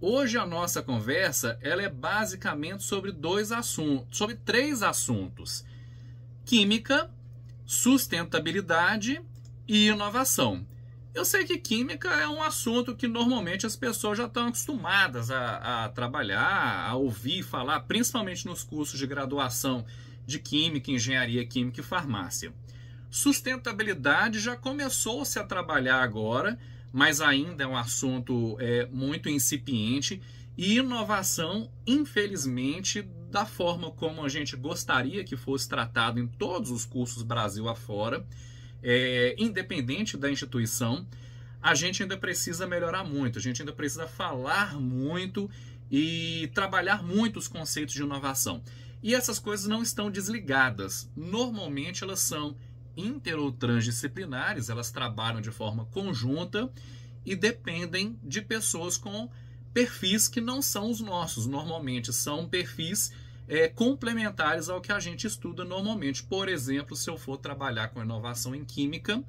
Hoje a nossa conversa ela é basicamente sobre três assuntos: química, sustentabilidade e inovação. Eu sei que química é um assunto que normalmente as pessoas já estão acostumadas a trabalhar, a ouvir falar, principalmente nos cursos de graduação de química, engenharia química e farmácia. Sustentabilidade já começou-se a trabalhar agora, mas ainda é um assunto muito incipiente. E inovação, infelizmente, da forma como a gente gostaria que fosse tratado em todos os cursos Brasil afora, independente da instituição, a gente ainda precisa melhorar muito, a gente ainda precisa falar muito e trabalhar muito os conceitos de inovação. E essas coisas não estão desligadas, normalmente elas são inter ou transdisciplinares, elas trabalham de forma conjunta e dependem de pessoas com perfis que não são os nossos, normalmente são perfis complementares ao que a gente estuda normalmente. Por exemplo, se eu for trabalhar com inovação em química,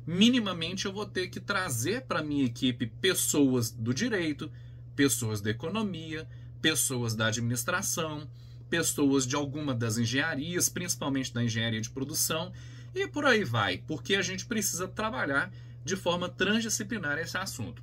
minimamente eu vou ter que trazer para a minha equipe pessoas do direito, pessoas da economia, pessoas da administração, pessoas de alguma das engenharias, principalmente da engenharia de produção, e por aí vai, porque a gente precisa trabalhar de forma transdisciplinar esse assunto.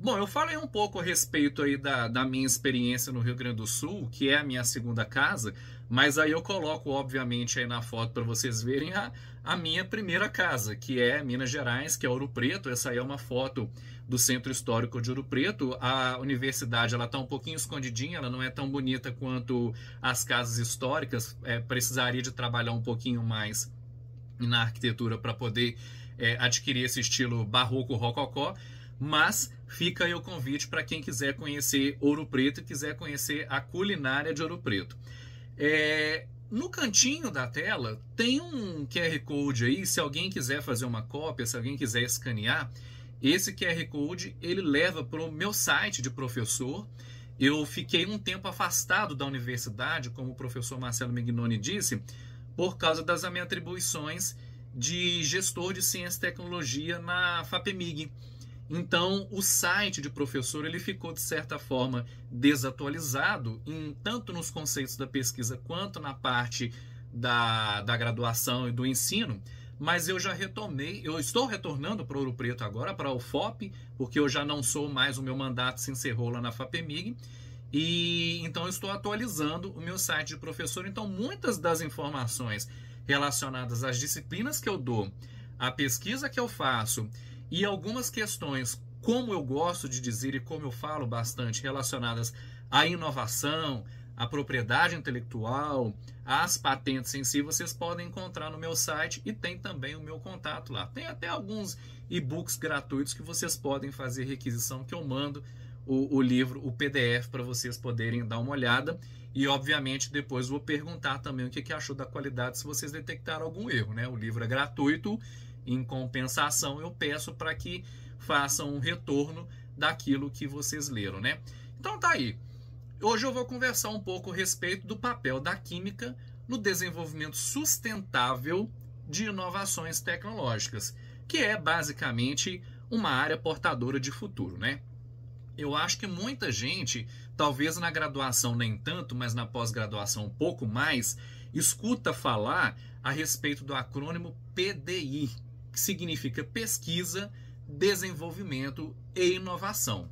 Bom, eu falei um pouco a respeito aí da minha experiência no Rio Grande do Sul, que é a minha segunda casa, mas aí eu coloco, obviamente, aí na foto para vocês verem a minha primeira casa, que é Minas Gerais, que é Ouro Preto. Essa aí é uma foto do Centro Histórico de Ouro Preto. A universidade ela está um pouquinho escondidinha, ela não é tão bonita quanto as casas históricas, precisaria de trabalhar um pouquinho mais na arquitetura para poder adquirir esse estilo barroco rococó, mas fica aí o convite para quem quiser conhecer Ouro Preto e quiser conhecer a culinária de Ouro Preto. No cantinho da tela tem um QR Code aí, se alguém quiser fazer uma cópia, se alguém quiser escanear, esse QR Code ele leva para o meu site de professor. Eu fiquei um tempo afastado da universidade, como o professor Marcelo Mignoni disse, por causa das minhas atribuições de gestor de ciência e tecnologia na FAPEMIG. Então, o site de professor ele ficou, de certa forma, desatualizado, tanto nos conceitos da pesquisa quanto na parte da graduação e do ensino, mas eu já retomei, eu estou retornando para Ouro Preto agora, para a UFOP, porque eu já não sou mais, o meu mandato se encerrou lá na FAPEMIG, e então eu estou atualizando o meu site de professor. Então, muitas das informações relacionadas às disciplinas que eu dou, à pesquisa que eu faço, e algumas questões, como eu gosto de dizer e como eu falo bastante, relacionadas à inovação, à propriedade intelectual, às patentes em si, vocês podem encontrar no meu site e tem também o meu contato lá. Tem até alguns e-books gratuitos que vocês podem fazer requisição, que eu mando o livro, o PDF, para vocês poderem dar uma olhada. E, obviamente, depois vou perguntar também o que achou da qualidade, se vocês detectaram algum erro, né? O livro é gratuito. Em compensação, eu peço para que façam um retorno daquilo que vocês leram, né? Então tá aí. Hoje eu vou conversar um pouco a respeito do papel da química no desenvolvimento sustentável de inovações tecnológicas, que é basicamente uma área portadora de futuro, né? Eu acho que muita gente, talvez na graduação nem tanto, mas na pós-graduação um pouco mais, escuta falar a respeito do acrônimo PDI, que significa Pesquisa, Desenvolvimento e Inovação.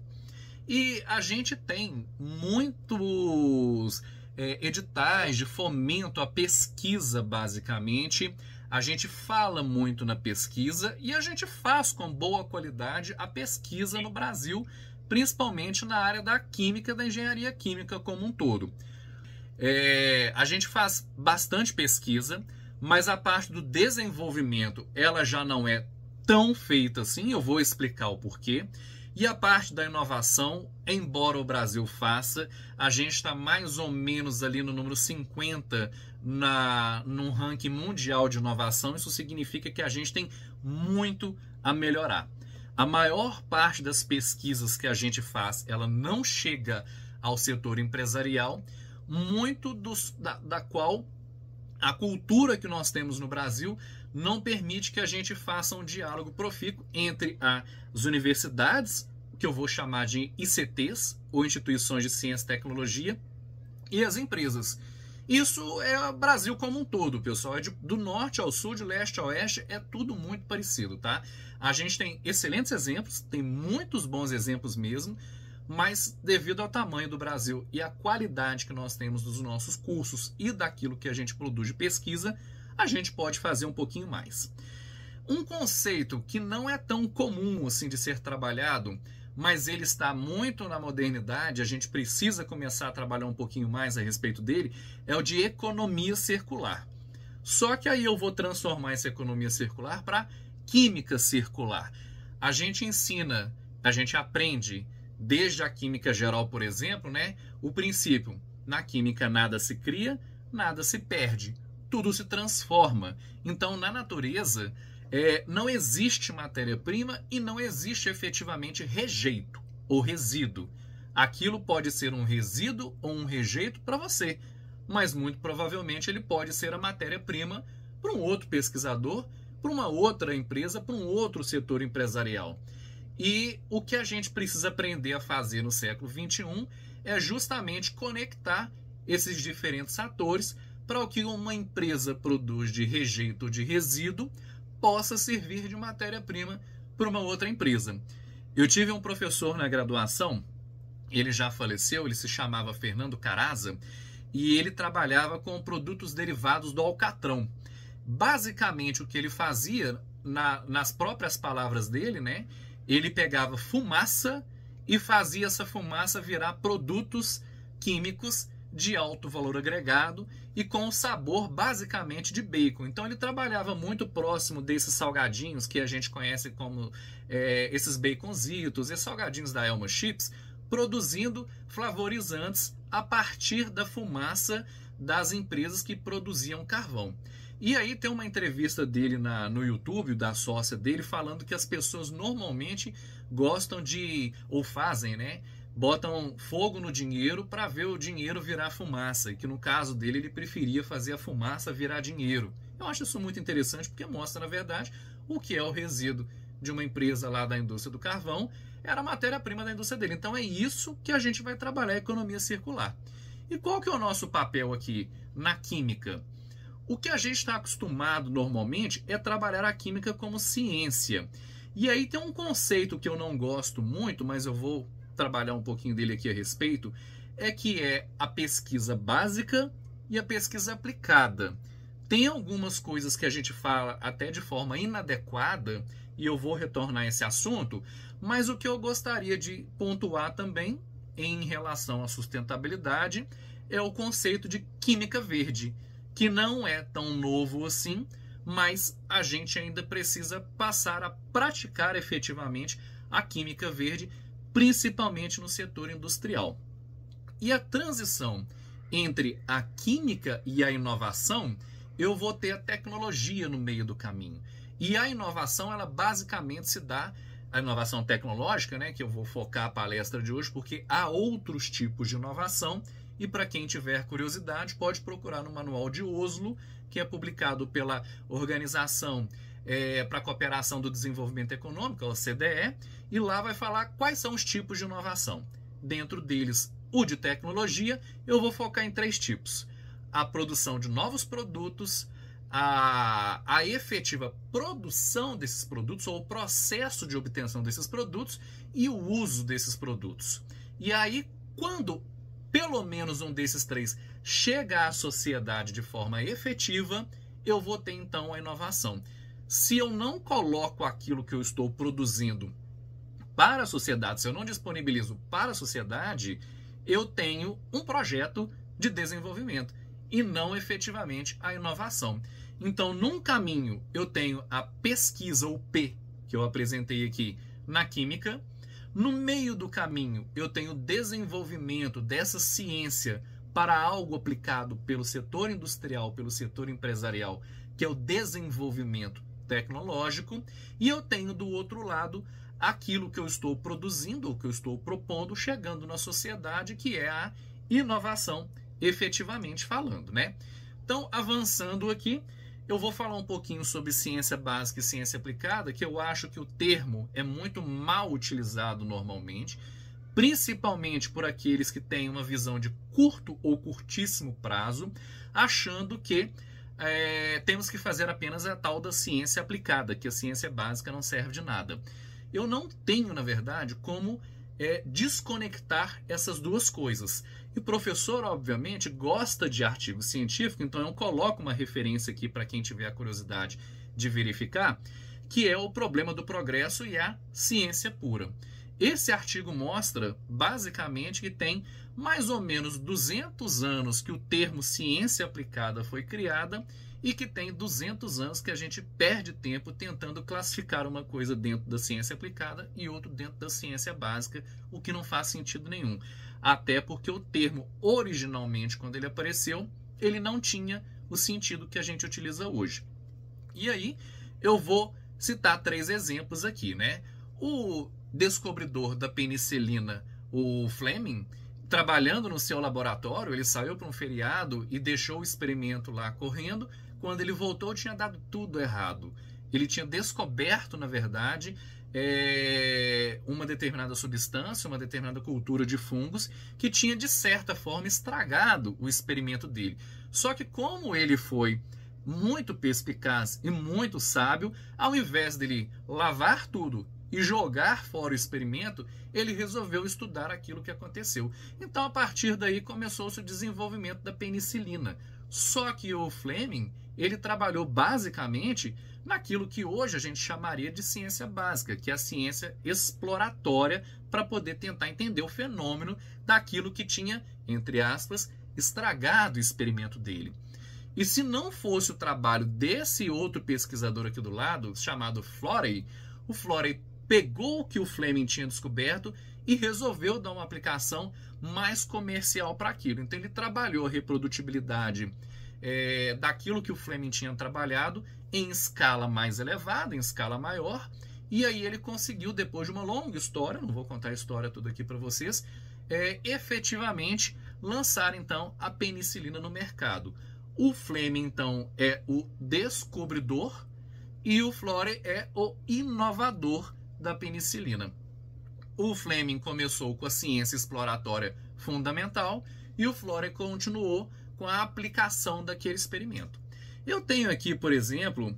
E a gente tem muitos editais de fomento à pesquisa, basicamente. A gente fala muito na pesquisa e a gente faz com boa qualidade a pesquisa no Brasil, principalmente na área da química, da engenharia química como um todo. A gente faz bastante pesquisa, mas a parte do desenvolvimento ela já não é tão feita assim, eu vou explicar o porquê. E a parte da inovação, embora o Brasil faça, a gente está mais ou menos ali no número 50 no ranking mundial de inovação. Isso significa que a gente tem muito a melhorar. A maior parte das pesquisas que a gente faz, ela não chega ao setor empresarial, muito da qual a cultura que nós temos no Brasil não permite que a gente faça um diálogo profícuo entre as universidades, que eu vou chamar de ICTs, ou Instituições de Ciência e Tecnologia, e as empresas. Isso é o Brasil como um todo, pessoal. Do norte ao sul, de leste a oeste, é tudo muito parecido, tá? A gente tem excelentes exemplos, tem muitos bons exemplos mesmo, mas devido ao tamanho do Brasil e à qualidade que nós temos dos nossos cursos e daquilo que a gente produz de pesquisa, a gente pode fazer um pouquinho mais. Um conceito que não é tão comum assim de ser trabalhado, mas ele está muito na modernidade, a gente precisa começar a trabalhar um pouquinho mais a respeito dele, é o de economia circular. Só que aí eu vou transformar essa economia circular para química circular. A gente ensina, a gente aprende, desde a química geral, por exemplo, né, o princípio: na química nada se cria, nada se perde, tudo se transforma. Então, na natureza, não existe matéria-prima e não existe efetivamente rejeito ou resíduo. Aquilo pode ser um resíduo ou um rejeito para você, mas muito provavelmente ele pode ser a matéria-prima para um outro pesquisador, para uma outra empresa, para um outro setor empresarial. E o que a gente precisa aprender a fazer no século XXI é justamente conectar esses diferentes atores para o que uma empresa produz de rejeito ou de resíduo possa servir de matéria-prima para uma outra empresa. Eu tive um professor na graduação, ele já faleceu, ele se chamava Fernando Caraza, e ele trabalhava com produtos derivados do alcatrão. Basicamente, o que ele fazia, nas próprias palavras dele, né, ele pegava fumaça e fazia essa fumaça virar produtos químicos de alto valor agregado e com o sabor basicamente de bacon. Então ele trabalhava muito próximo desses salgadinhos que a gente conhece como esses baconzitos, esses salgadinhos da Elma Chips, produzindo flavorizantes a partir da fumaça das empresas que produziam carvão. E aí tem uma entrevista dele no YouTube, da sócia dele, falando que as pessoas normalmente gostam de, ou fazem, né, botam fogo no dinheiro para ver o dinheiro virar fumaça, e que no caso dele ele preferia fazer a fumaça virar dinheiro. Eu acho isso muito interessante porque mostra, na verdade, o que é o resíduo de uma empresa lá da indústria do carvão, era a matéria-prima da indústria dele. Então é isso que a gente vai trabalhar, a economia circular. E qual que é o nosso papel aqui na química? O que a gente está acostumado normalmente é trabalhar a química como ciência. E aí tem um conceito que eu não gosto muito, mas eu vou trabalhar um pouquinho dele aqui a respeito, é que é a pesquisa básica e a pesquisa aplicada. Tem algumas coisas que a gente fala até de forma inadequada, e eu vou retornar a esse assunto, mas o que eu gostaria de pontuar também em relação à sustentabilidade é o conceito de química verde, que não é tão novo assim, mas a gente ainda precisa passar a praticar efetivamente a química verde, principalmente no setor industrial. E a transição entre a química e a inovação, eu vou ter a tecnologia no meio do caminho. E a inovação, ela basicamente se dá, a inovação tecnológica, né, que eu vou focar a palestra de hoje, porque há outros tipos de inovação, e para quem tiver curiosidade, pode procurar no Manual de Oslo, que é publicado pela Organização para a Cooperação do Desenvolvimento Econômico, a OCDE, e lá vai falar quais são os tipos de inovação. Dentro deles, o de tecnologia, eu vou focar em 3 tipos. A produção de novos produtos, a efetiva produção desses produtos, ou o processo de obtenção desses produtos, e o uso desses produtos. E aí, quando pelo menos um desses 3 chega à sociedade de forma efetiva, eu vou ter então a inovação. Se eu não coloco aquilo que eu estou produzindo para a sociedade, se eu não disponibilizo para a sociedade, eu tenho um projeto de desenvolvimento e não efetivamente a inovação. Então, num caminho, eu tenho a pesquisa, o P, que eu apresentei aqui na química. No meio do caminho, eu tenho o desenvolvimento dessa ciência para algo aplicado pelo setor industrial, pelo setor empresarial, que é o desenvolvimento tecnológico. E eu tenho, do outro lado, aquilo que eu estou produzindo, o que eu estou propondo, chegando na sociedade, que é a inovação, efetivamente falando, né? Então, avançando aqui, Eu vou falar um pouquinho sobre ciência básica e ciência aplicada, que eu acho que o termo é muito mal utilizado normalmente, principalmente por aqueles que têm uma visão de curto ou curtíssimo prazo, achando que temos que fazer apenas a tal da ciência aplicada, que a ciência básica não serve de nada. Eu não tenho, na verdade, como desconectar essas duas coisas. E o professor, obviamente, gosta de artigo científico, então eu coloco uma referência aqui para quem tiver a curiosidade de verificar, que é o problema do progresso e a ciência pura. Esse artigo mostra, basicamente, que tem mais ou menos 200 anos que o termo ciência aplicada foi criada e que tem 200 anos que a gente perde tempo tentando classificar uma coisa dentro da ciência aplicada e outra dentro da ciência básica, o que não faz sentido nenhum. Até porque o termo, originalmente, quando ele apareceu, ele não tinha o sentido que a gente utiliza hoje. E aí, eu vou citar 3 exemplos aqui, né? O descobridor da penicilina, o Fleming, trabalhando no seu laboratório, ele saiu para um feriado e deixou o experimento lá correndo. Quando ele voltou, tinha dado tudo errado. Ele tinha descoberto, na verdade, uma determinada substância, uma determinada cultura de fungos, que tinha, de certa forma, estragado o experimento dele. Só que como ele foi muito perspicaz e muito sábio, ao invés dele lavar tudo e jogar fora o experimento, ele resolveu estudar aquilo que aconteceu. Então, a partir daí, começou-se o desenvolvimento da penicilina. Só que o Fleming, ele trabalhou basicamente naquilo que hoje a gente chamaria de ciência básica, que é a ciência exploratória, para poder tentar entender o fenômeno daquilo que tinha, entre aspas, estragado o experimento dele. E se não fosse o trabalho desse outro pesquisador aqui do lado, chamado Florey, o Florey pegou o que o Fleming tinha descoberto e resolveu dar uma aplicação mais comercial para aquilo. Então ele trabalhou a reprodutibilidade daquilo que o Fleming tinha trabalhado em escala mais elevada, em escala maior, e aí ele conseguiu, depois de uma longa história, não vou contar a história toda aqui para vocês, efetivamente lançar então a penicilina no mercado. O Fleming então é o descobridor e o Florey é o inovador da penicilina. O Fleming começou com a ciência exploratória fundamental e o Florey continuou com a aplicação daquele experimento. Eu tenho aqui, por exemplo,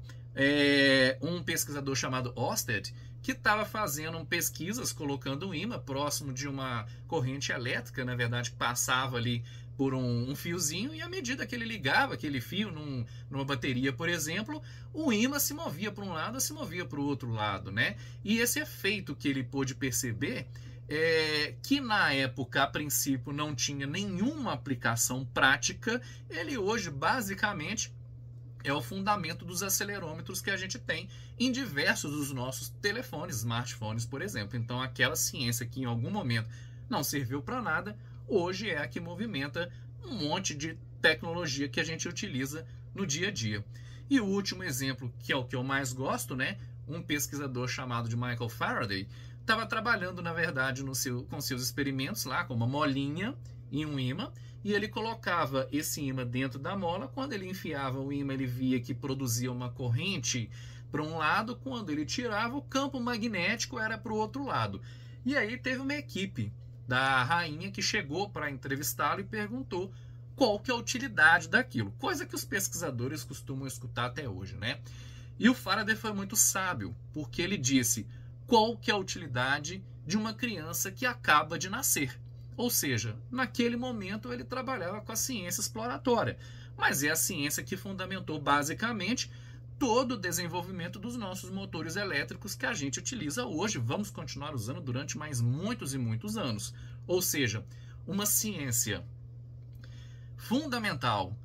um pesquisador chamado Oersted, que estava fazendo pesquisas colocando um ímã próximo de uma corrente elétrica, na verdade, que passava ali por um fiozinho, e à medida que ele ligava aquele fio numa bateria, por exemplo, o ímã se movia para um lado, se movia para o outro lado, né? E esse efeito que ele pôde perceber, que na época, a princípio, não tinha nenhuma aplicação prática, ele hoje, basicamente, é o fundamento dos acelerômetros que a gente tem em diversos dos nossos telefones, smartphones, por exemplo. Então, aquela ciência que em algum momento não serviu para nada, hoje é a que movimenta um monte de tecnologia que a gente utiliza no dia a dia. E o último exemplo, que é o que eu mais gosto, né? Um pesquisador chamado de Michael Faraday estava trabalhando, na verdade, com seus experimentos lá, com uma molinha e um ímã, e ele colocava esse ímã dentro da mola. Quando ele enfiava o ímã, ele via que produzia uma corrente para um lado, quando ele tirava, o campo magnético era para o outro lado. E aí teve uma equipe da rainha que chegou para entrevistá-lo e perguntou qual que é a utilidade daquilo, coisa que os pesquisadores costumam escutar até hoje, né? E o Faraday foi muito sábio, porque ele disse qual que é a utilidade de uma criança que acaba de nascer. Ou seja, naquele momento ele trabalhava com a ciência exploratória, mas é a ciência que fundamentou basicamente todo o desenvolvimento dos nossos motores elétricos que a gente utiliza hoje, vamos continuar usando durante mais muitos e muitos anos. Ou seja, uma ciência fundamental,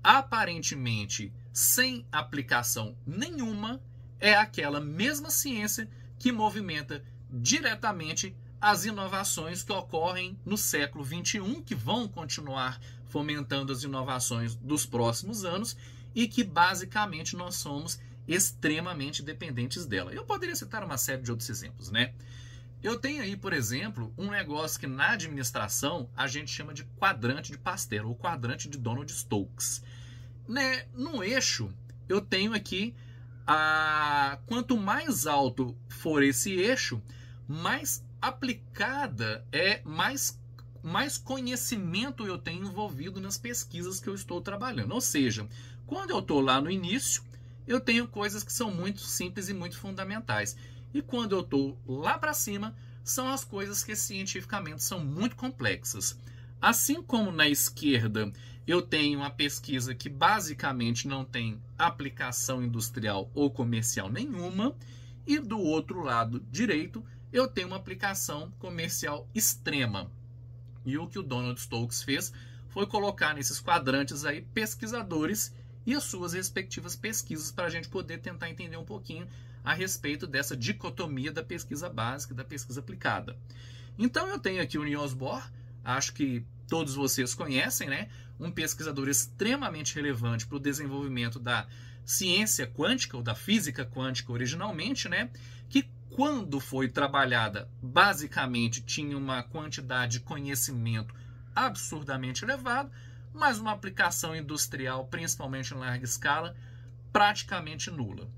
aparentemente sem aplicação nenhuma, é aquela mesma ciência que movimenta diretamente as inovações que ocorrem no século XXI, que vão continuar fomentando as inovações dos próximos anos e que basicamente nós somos extremamente dependentes dela. Eu poderia citar uma série de outros exemplos, né? Eu tenho aí, por exemplo, um negócio que na administração a gente chama de quadrante de Pasteur, ou quadrante de Donald Stokes. Né? No eixo eu tenho aqui, quanto mais alto for esse eixo, mais aplicada mais conhecimento eu tenho envolvido nas pesquisas que eu estou trabalhando. Ou seja, quando eu estou lá no início, eu tenho coisas que são muito simples e muito fundamentais. E quando eu estou lá para cima, são as coisas que cientificamente são muito complexas. Assim como na esquerda eu tenho uma pesquisa que basicamente não tem aplicação industrial ou comercial nenhuma, e do outro lado direito eu tenho uma aplicação comercial extrema. E o que o Donald Stokes fez foi colocar nesses quadrantes aí pesquisadores e as suas respectivas pesquisas para a gente poder tentar entender um pouquinho a respeito dessa dicotomia da pesquisa básica e da pesquisa aplicada. Então eu tenho aqui o Niels Bohr, acho que todos vocês conhecem, né? Um pesquisador extremamente relevante para o desenvolvimento da ciência quântica, ou da física quântica originalmente, né? Que quando foi trabalhada, basicamente tinha uma quantidade de conhecimento absurdamente elevada, mas uma aplicação industrial, principalmente em larga escala, praticamente nula.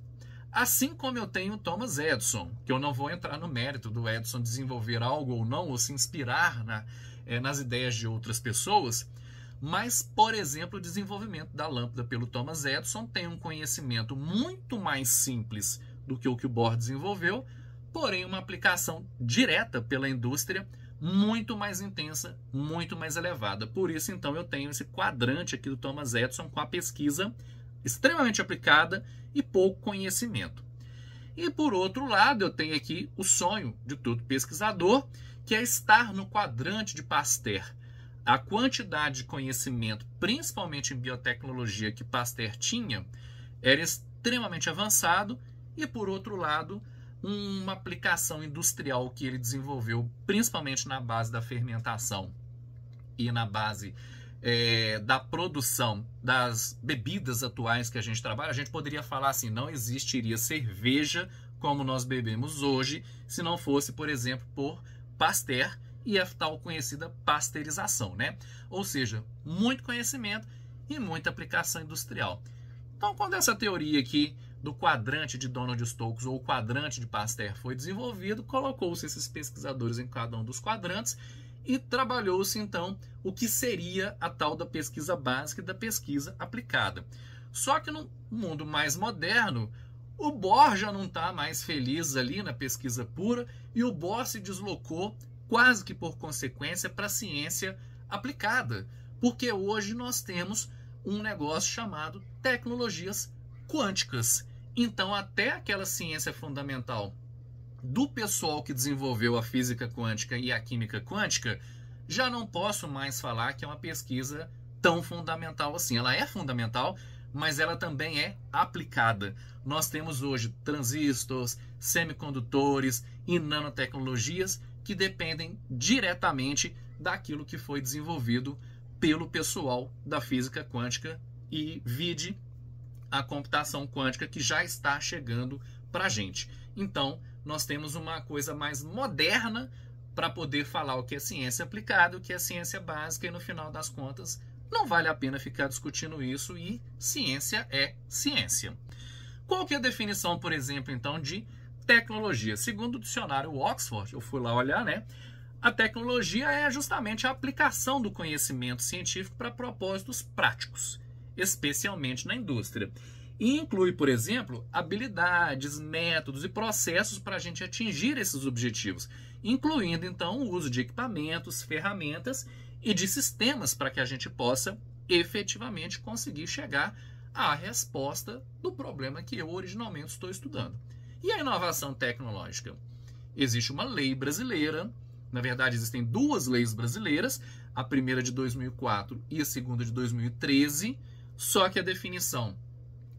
Assim como eu tenho o Thomas Edison, que eu não vou entrar no mérito do Edison desenvolver algo ou não, ou se inspirar nas ideias de outras pessoas, mas, por exemplo, o desenvolvimento da lâmpada pelo Thomas Edison tem um conhecimento muito mais simples do que o Bohr desenvolveu, porém uma aplicação direta pela indústria muito mais intensa, muito mais elevada. Por isso, então, eu tenho esse quadrante aqui do Thomas Edison com a pesquisa extremamente aplicada e pouco conhecimento. E, por outro lado, eu tenho aqui o sonho de todo pesquisador, que é estar no quadrante de Pasteur. A quantidade de conhecimento, principalmente em biotecnologia, que Pasteur tinha, era extremamente avançado e, por outro lado, uma aplicação industrial que ele desenvolveu, principalmente na base da fermentação e na base da produção das bebidas atuais que a gente trabalha. A gente poderia falar assim, não existiria cerveja como nós bebemos hoje se não fosse, por exemplo, por Pasteur e a tal conhecida pasteurização, né? Ou seja, muito conhecimento e muita aplicação industrial. Então, quando essa teoria aqui do quadrante de Donald Stokes ou o quadrante de Pasteur foi desenvolvido, colocou-se esses pesquisadores em cada um dos quadrantes e trabalhou-se então o que seria a tal da pesquisa básica e da pesquisa aplicada. Só que no mundo mais moderno, o Bohr já não está mais feliz ali na pesquisa pura e o Bohr se deslocou quase que por consequência para a ciência aplicada, porque hoje nós temos um negócio chamado tecnologias quânticas. Então, até aquela ciência fundamental do pessoal que desenvolveu a física quântica e a química quântica, já não posso mais falar que é uma pesquisa tão fundamental assim. Ela é fundamental, mas ela também é aplicada. Nós temos hoje transistores, semicondutores e nanotecnologias que dependem diretamente daquilo que foi desenvolvido pelo pessoal da física quântica e vide a computação quântica que já está chegando para a gente. Então, nós temos uma coisa mais moderna para poder falar o que é ciência aplicada, o que é ciência básica, e no final das contas, não vale a pena ficar discutindo isso, e ciência é ciência. Qual que é a definição, por exemplo, então, de tecnologia? Segundo o dicionário Oxford, eu fui lá olhar, né? A tecnologia é justamente a aplicação do conhecimento científico para propósitos práticos, especialmente na indústria. E inclui, por exemplo, habilidades, métodos e processos para a gente atingir esses objetivos, incluindo, então, o uso de equipamentos, ferramentas e de sistemas para que a gente possa efetivamente conseguir chegar à resposta do problema que eu originalmente estou estudando. E a inovação tecnológica? Existe uma lei brasileira, na verdade existem duas leis brasileiras, a primeira de 2004 e a segunda de 2013, só que a definição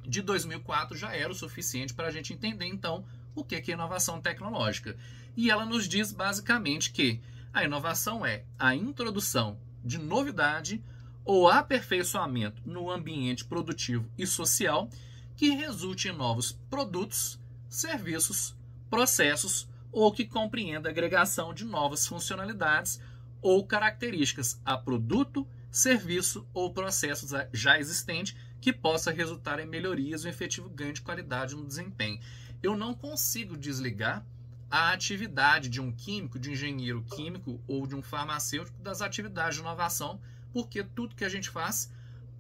de 2004 já era o suficiente para a gente entender, então, o que é inovação tecnológica. E ela nos diz, basicamente, que a inovação é a introdução de novidade ou aperfeiçoamento no ambiente produtivo e social que resulte em novos produtos, serviços, processos ou que compreenda a agregação de novas funcionalidades ou características a produto, serviço ou processos já existente que possa resultar em melhorias e um efetivo ganho de qualidade no desempenho. Eu não consigo desligar a atividade de um químico, de um engenheiro químico ou de um farmacêutico das atividades de inovação, porque tudo que a gente faz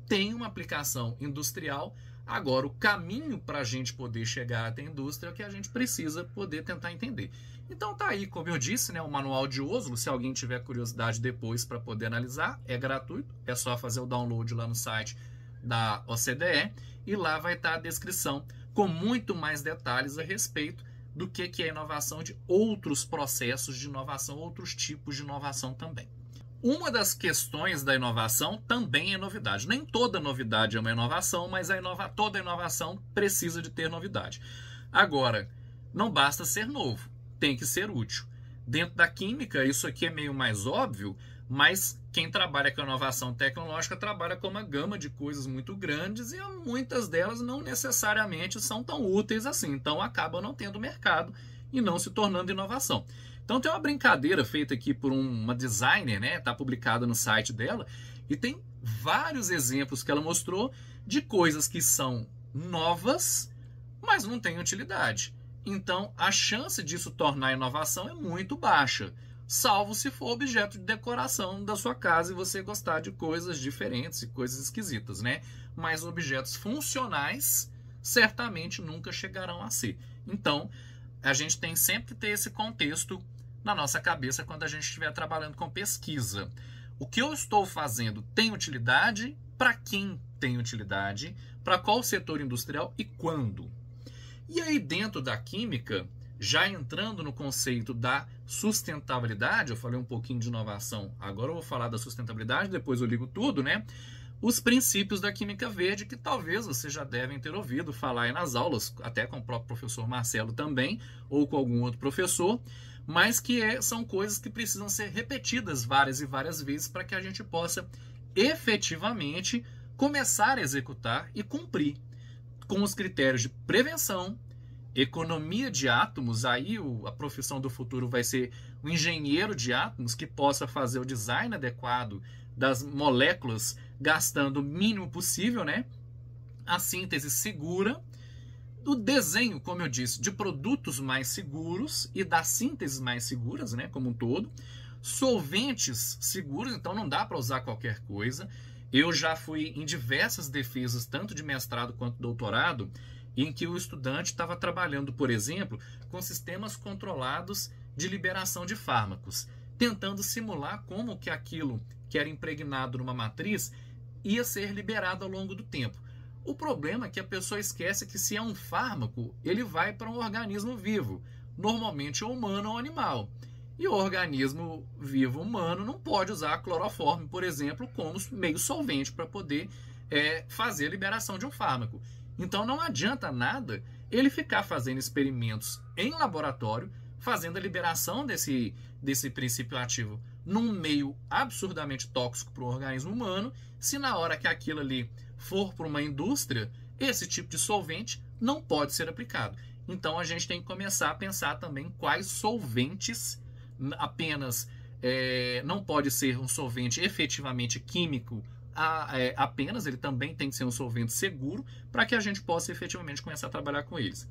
tem uma aplicação industrial. Agora, o caminho para a gente poder chegar até a indústria é o que a gente precisa poder tentar entender. Então tá aí, como eu disse, né, o manual de Oslo, se alguém tiver curiosidade depois para poder analisar, é gratuito, é só fazer o download lá no site da OCDE e lá vai estar a descrição com muito mais detalhes a respeito do que é inovação, de outros processos de inovação, outros tipos de inovação também. Uma das questões da inovação também é novidade. Nem toda novidade é uma inovação, mas toda inovação precisa de ter novidade. Agora, não basta ser novo, tem que ser útil. Dentro da química, isso aqui é meio mais óbvio, mas quem trabalha com inovação tecnológica trabalha com uma gama de coisas muito grandes e muitas delas não necessariamente são tão úteis assim. Então acabam não tendo mercado e não se tornando inovação. Então tem uma brincadeira feita aqui por uma designer, né? Está publicada no site dela e tem vários exemplos que ela mostrou de coisas que são novas, mas não têm utilidade. Então a chance disso tornar inovação é muito baixa, salvo se for objeto de decoração da sua casa e você gostar de coisas diferentes e coisas esquisitas, né? Mas objetos funcionais certamente nunca chegarão a ser. Então, a gente tem sempre que ter esse contexto na nossa cabeça quando a gente estiver trabalhando com pesquisa. O que eu estou fazendo tem utilidade? Para quem tem utilidade? Para qual setor industrial e quando? E aí, dentro da química, já entrando no conceito da sustentabilidade, eu falei um pouquinho de inovação, agora eu vou falar da sustentabilidade, depois eu ligo tudo, né? Os princípios da química verde, que talvez vocês já devem ter ouvido falar aí nas aulas, até com o próprio professor Marcelo também, ou com algum outro professor, mas que são coisas que precisam ser repetidas várias e várias vezes para que a gente possa efetivamente começar a executar e cumprir com os critérios de prevenção, economia de átomos. Aí a profissão do futuro vai ser o engenheiro de átomos que possa fazer o design adequado das moléculas gastando o mínimo possível, né? A síntese segura, o desenho, como eu disse, de produtos mais seguros e das sínteses mais seguras, né? Como um todo, solventes seguros, então não dá para usar qualquer coisa. Eu já fui em diversas defesas, tanto de mestrado quanto doutorado, em que o estudante estava trabalhando, por exemplo, com sistemas controlados de liberação de fármacos, tentando simular como que aquilo que era impregnado numa matriz ia ser liberado ao longo do tempo. O problema é que a pessoa esquece que se é um fármaco, ele vai para um organismo vivo, normalmente humano ou animal. E o organismo vivo humano não pode usar a cloroforme, por exemplo, como meio solvente para poder fazer a liberação de um fármaco. Então não adianta nada ele ficar fazendo experimentos em laboratório, fazendo a liberação desse princípio ativo num meio absurdamente tóxico para o organismo humano, se na hora que aquilo ali for para uma indústria, esse tipo de solvente não pode ser aplicado. Então a gente tem que começar a pensar também quais solventes apenas não pode ser um solvente efetivamente químico apenas, ele também tem que ser um solvente seguro para que a gente possa efetivamente começar a trabalhar com eles.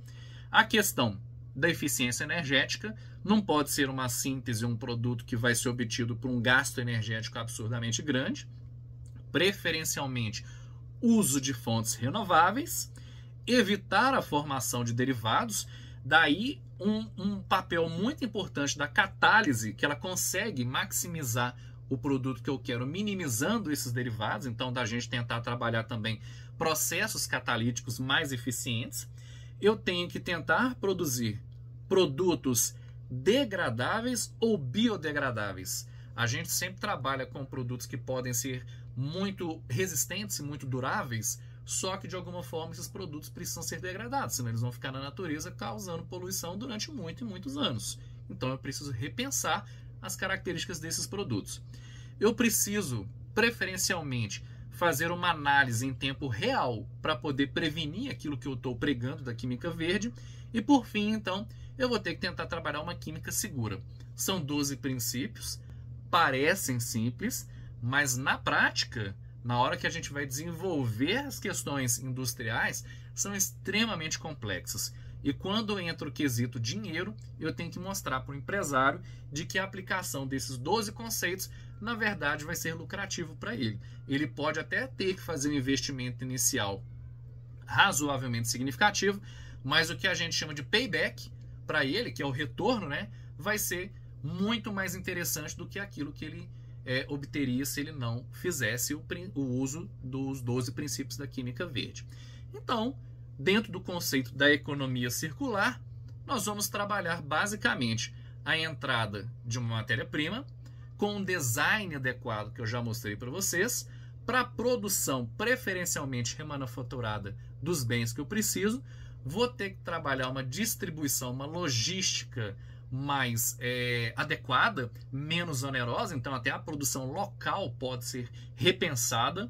A questão da eficiência energética não pode ser uma síntese, um produto que vai ser obtido por um gasto energético absurdamente grande, preferencialmente uso de fontes renováveis, evitar a formação de derivados, daí um papel muito importante da catálise, que ela consegue maximizar o produto que eu quero, minimizando esses derivados, então da gente tentar trabalhar também processos catalíticos mais eficientes. Eu tenho que tentar produzir produtos degradáveis ou biodegradáveis. A gente sempre trabalha com produtos que podem ser muito resistentes e muito duráveis, só que de alguma forma esses produtos precisam ser degradados, senão eles vão ficar na natureza causando poluição durante muitos anos. Então eu preciso repensar as características desses produtos. Eu preciso, preferencialmente, fazer uma análise em tempo real para poder prevenir aquilo que eu estou pregando da química verde. E por fim, então, eu vou ter que tentar trabalhar uma química segura. São 12 princípios, parecem simples, mas na prática na hora que a gente vai desenvolver as questões industriais, são extremamente complexas. E quando entra o quesito dinheiro, eu tenho que mostrar para o empresário de que a aplicação desses 12 conceitos, na verdade, vai ser lucrativo para ele. Ele pode até ter que fazer um investimento inicial razoavelmente significativo, mas o que a gente chama de payback para ele, que é o retorno, né, vai ser muito mais interessante do que aquilo que ele obteria se ele não fizesse o uso dos 12 princípios da química verde. Então, dentro do conceito da economia circular, nós vamos trabalhar basicamente a entrada de uma matéria-prima com um design adequado que eu já mostrei para vocês, para a produção preferencialmente remanufaturada dos bens que eu preciso. Vou ter que trabalhar uma distribuição, uma logística mais adequada, menos onerosa, então até a produção local pode ser repensada,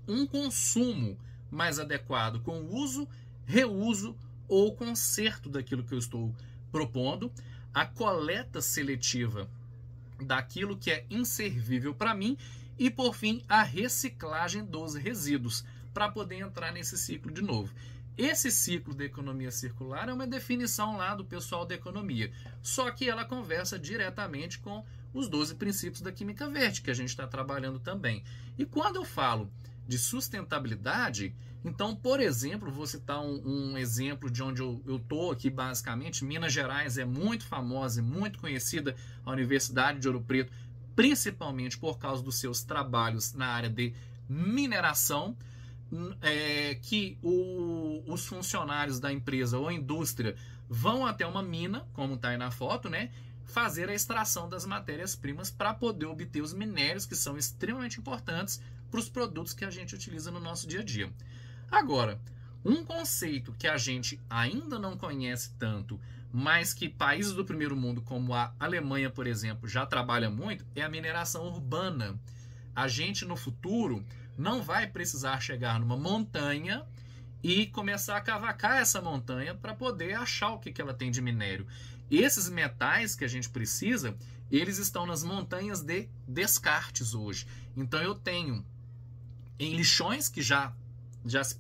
um consumo mais adequado com o uso, reuso ou conserto daquilo que eu estou propondo, a coleta seletiva daquilo que é inservível para mim e, por fim, a reciclagem dos resíduos para poder entrar nesse ciclo de novo. Esse ciclo da economia circular é uma definição lá do pessoal da economia, só que ela conversa diretamente com os 12 princípios da química verde, que a gente está trabalhando também. E quando eu falo de sustentabilidade, então, por exemplo, vou citar um exemplo de onde eu estou aqui, basicamente. Minas Gerais é muito famosa e muito conhecida, a Universidade de Ouro Preto, principalmente por causa dos seus trabalhos na área de mineração, que os funcionários da empresa ou indústria vão até uma mina, como está aí na foto, né, fazer a extração das matérias-primas para poder obter os minérios que são extremamente importantes para os produtos que a gente utiliza no nosso dia a dia. Agora, um conceito que a gente ainda não conhece tanto, mas que países do primeiro mundo, como a Alemanha, por exemplo, já trabalha muito, é a mineração urbana. A gente, no futuro, não vai precisar chegar numa montanha e começar a cavacar essa montanha para poder achar o que ela tem de minério. Esses metais que a gente precisa, eles estão nas montanhas de descartes hoje. Então eu tenho em lixões que já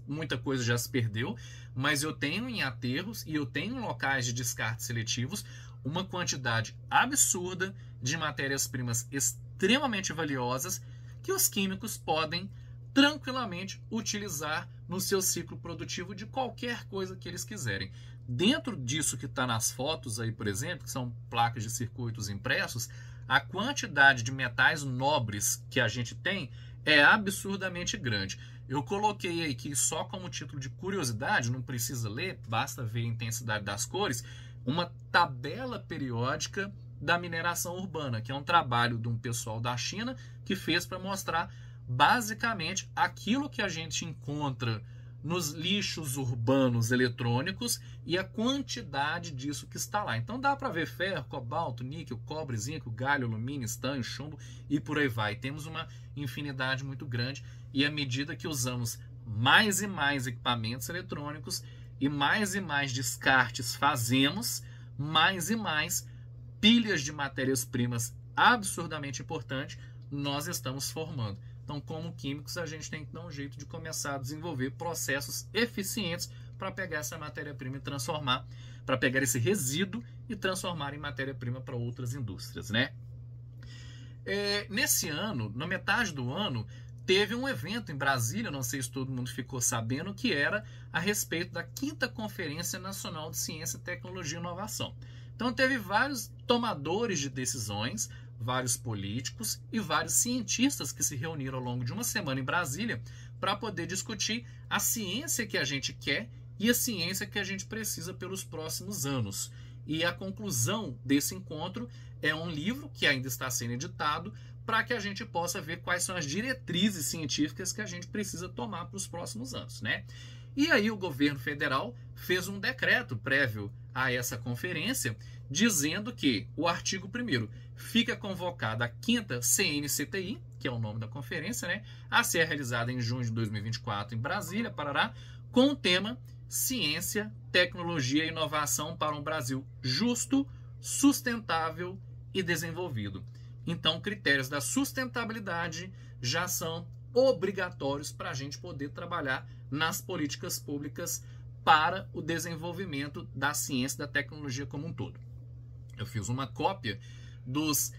muita coisa já se perdeu, mas eu tenho em aterros e eu tenho em locais de descarte seletivos uma quantidade absurda de matérias-primas extremamente valiosas que os químicos podem tranquilamente utilizar no seu ciclo produtivo de qualquer coisa que eles quiserem. Dentro disso que está nas fotos aí, por exemplo, que são placas de circuitos impressos, a quantidade de metais nobres que a gente tem é absurdamente grande. Eu coloquei aqui só como título de curiosidade, não precisa ler, basta ver a intensidade das cores, uma tabela periódica da mineração urbana, que é um trabalho de um pessoal da China que fez para mostrar basicamente aquilo que a gente encontra nos lixos urbanos eletrônicos e a quantidade disso que está lá. Então dá para ver ferro, cobalto, níquel, cobre, zinco, galho, alumínio, estanho, chumbo e por aí vai. Temos uma infinidade muito grande e à medida que usamos mais e mais equipamentos eletrônicos e mais descartes fazemos, mais e mais pilhas de matérias-primas absurdamente importantes nós estamos formando. Então, como químicos, a gente tem que dar um jeito de começar a desenvolver processos eficientes para pegar essa matéria-prima e transformar, para pegar esse resíduo e transformar em matéria-prima para outras indústrias, né? Nesse ano, na metade do ano, teve um evento em Brasília, não sei se todo mundo ficou sabendo, que era a respeito da 5ª Conferência Nacional de Ciência, Tecnologia e Inovação. Então, teve vários tomadores de decisões, vários políticos e vários cientistas que se reuniram ao longo de uma semana em Brasília para poder discutir a ciência que a gente quer e a ciência que a gente precisa pelos próximos anos. E a conclusão desse encontro é um livro que ainda está sendo editado para que a gente possa ver quais são as diretrizes científicas que a gente precisa tomar para os próximos anos, né? E aí o governo federal fez um decreto prévio a essa conferência dizendo que o artigo 1º fica convocada a 5ª CNCTI, que é o nome da conferência, né, a ser realizada em junho de 2024 em Brasília, Pará, com o tema Ciência, Tecnologia e Inovação para um Brasil Justo, Sustentável e Desenvolvido. Então, critérios da sustentabilidade já são obrigatórios para a gente poder trabalhar nas políticas públicas para o desenvolvimento da ciência e da tecnologia como um todo. Eu fiz uma cópia dos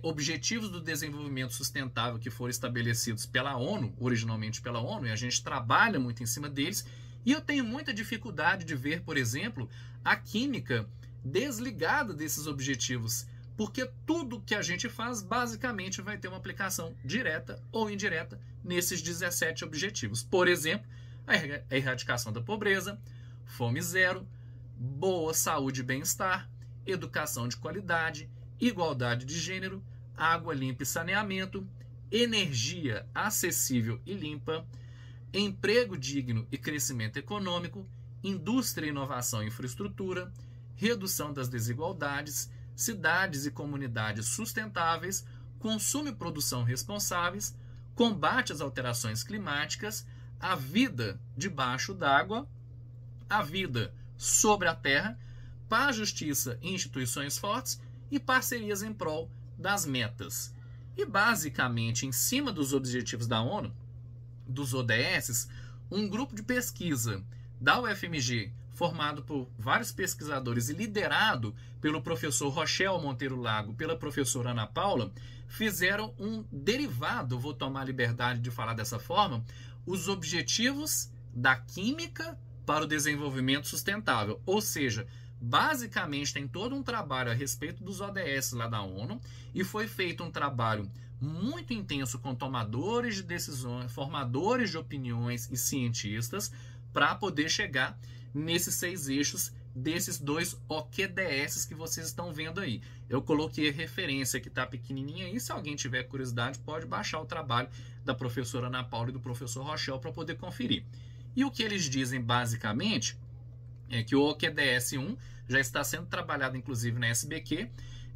Objetivos do Desenvolvimento Sustentável que foram estabelecidos pela ONU, originalmente pela ONU, e a gente trabalha muito em cima deles, e eu tenho muita dificuldade de ver, por exemplo, a química desligada desses objetivos, porque tudo que a gente faz basicamente vai ter uma aplicação direta ou indireta nesses 17 objetivos. Por exemplo, a erradicação da pobreza, fome zero, boa saúde e bem-estar, educação de qualidade, igualdade de gênero, água limpa e saneamento, energia acessível e limpa, emprego digno e crescimento econômico, indústria, inovação e infraestrutura, redução das desigualdades, cidades e comunidades sustentáveis, consumo e produção responsáveis, combate às alterações climáticas, a vida debaixo d'água, a vida sobre a terra, paz, justiça e instituições fortes e parcerias em prol das metas. E basicamente, em cima dos objetivos da ONU, dos ODS, um grupo de pesquisa da UFMG, formado por vários pesquisadores e liderado pelo professor Rochel Monteiro Lago, pela professora Ana Paula, fizeram um derivado, vou tomar a liberdade de falar dessa forma, os objetivos da química para o desenvolvimento sustentável. Ou seja, basicamente tem todo um trabalho a respeito dos ODS lá da ONU e foi feito um trabalho muito intenso com tomadores de decisões, formadores de opiniões e cientistas para poder chegar nesses 6 eixos desses 2 OQDS que vocês estão vendo aí. Eu coloquei a referência que está pequenininha aí, se alguém tiver curiosidade pode baixar o trabalho da professora Ana Paula e do professor Rochel para poder conferir. E o que eles dizem basicamente é que o OQDS 1 já está sendo trabalhado inclusive na SBQ,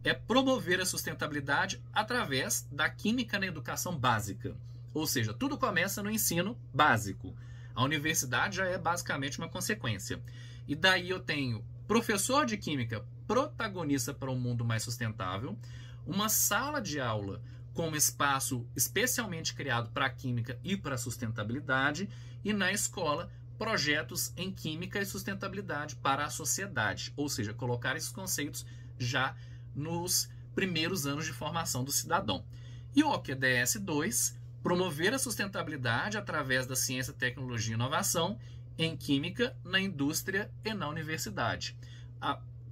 é promover a sustentabilidade através da química na educação básica. Ou seja, tudo começa no ensino básico. A universidade já é basicamente uma consequência. E daí eu tenho professor de química protagonista para um mundo mais sustentável, uma sala de aula com um espaço especialmente criado para a química e para a sustentabilidade, e na escola projetos em química e sustentabilidade para a sociedade, ou seja, colocar esses conceitos já nos primeiros anos de formação do cidadão. E o OQDS 2, promover a sustentabilidade através da ciência, tecnologia e inovação em química, na indústria e na universidade.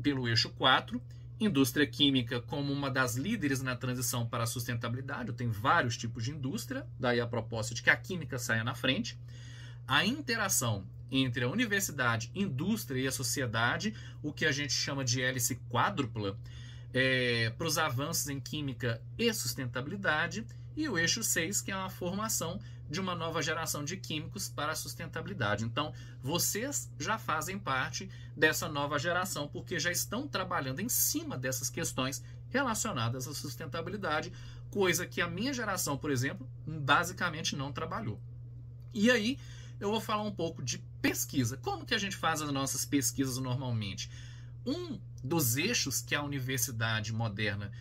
Pelo eixo 4, indústria química como uma das líderes na transição para a sustentabilidade. Eu tenho vários tipos de indústria, daí a proposta de que a química saia na frente. A interação entre a universidade, indústria e a sociedade, o que a gente chama de hélice quádrupla, para os avanços em química e sustentabilidade, e o eixo 6, que é a formação de uma nova geração de químicos para a sustentabilidade. Então, vocês já fazem parte dessa nova geração, porque já estão trabalhando em cima dessas questões relacionadas à sustentabilidade, coisa que a minha geração, por exemplo, basicamente não trabalhou. E aí, eu vou falar um pouco de pesquisa. Como que a gente faz as nossas pesquisas normalmente? Um dos eixos que a universidade moderna,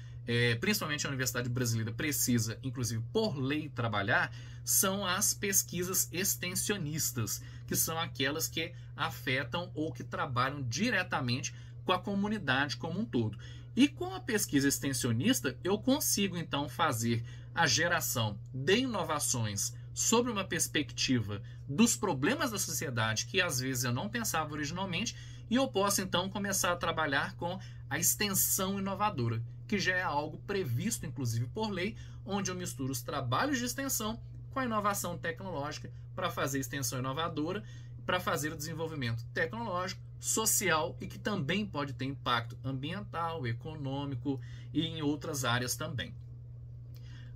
principalmente a universidade brasileira, precisa, inclusive por lei, trabalhar, são as pesquisas extensionistas, que são aquelas que afetam ou que trabalham diretamente com a comunidade como um todo. E com a pesquisa extensionista, eu consigo então fazer a geração de inovações sobre uma perspectiva dos problemas da sociedade que às vezes eu não pensava originalmente, e eu posso então começar a trabalhar com a extensão inovadora, que já é algo previsto inclusive por lei, onde eu misturo os trabalhos de extensão com a inovação tecnológica para fazer extensão inovadora, para fazer o desenvolvimento tecnológico, social e que também pode ter impacto ambiental, econômico e em outras áreas também.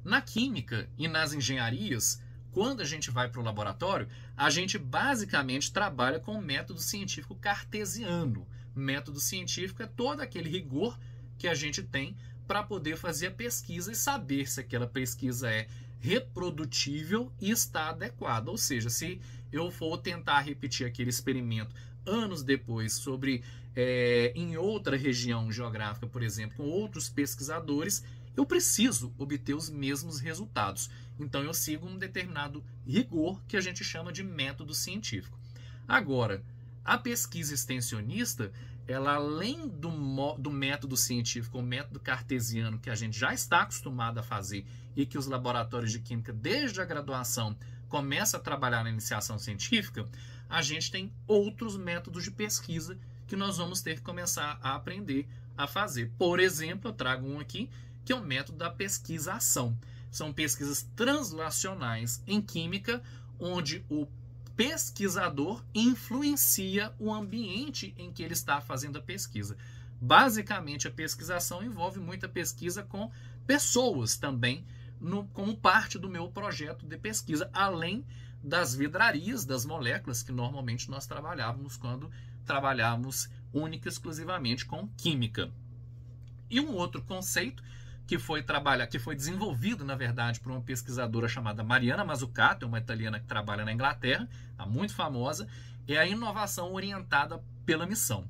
Na química e nas engenharias, quando a gente vai para o laboratório, a gente basicamente trabalha com o método científico cartesiano. Método científico é todo aquele rigor que a gente tem para poder fazer a pesquisa e saber se aquela pesquisa é reprodutível e está adequada. Ou seja, se eu for tentar repetir aquele experimento anos depois sobre em outra região geográfica, por exemplo, com outros pesquisadores, eu preciso obter os mesmos resultados. Então eu sigo um determinado rigor que a gente chama de método científico. Agora, a pesquisa extensionista, ela além do método científico, o método cartesiano que a gente já está acostumado a fazer e que os laboratórios de química desde a graduação começam a trabalhar na iniciação científica, a gente tem outros métodos de pesquisa que nós vamos ter que começar a aprender a fazer. Por exemplo, eu trago um aqui, que é o método da pesquisa-ação. São pesquisas translacionais em química, onde o pesquisador influencia o ambiente em que ele está fazendo a pesquisa. Basicamente, a pesquisação envolve muita pesquisa com pessoas também, como parte do meu projeto de pesquisa, além das vidrarias, das moléculas que normalmente nós trabalhávamos quando trabalhávamos única e exclusivamente com química. E um outro conceito que foi desenvolvido, na verdade, por uma pesquisadora chamada Mariana Mazzucato, uma italiana que trabalha na Inglaterra, muito famosa, é a inovação orientada pela missão.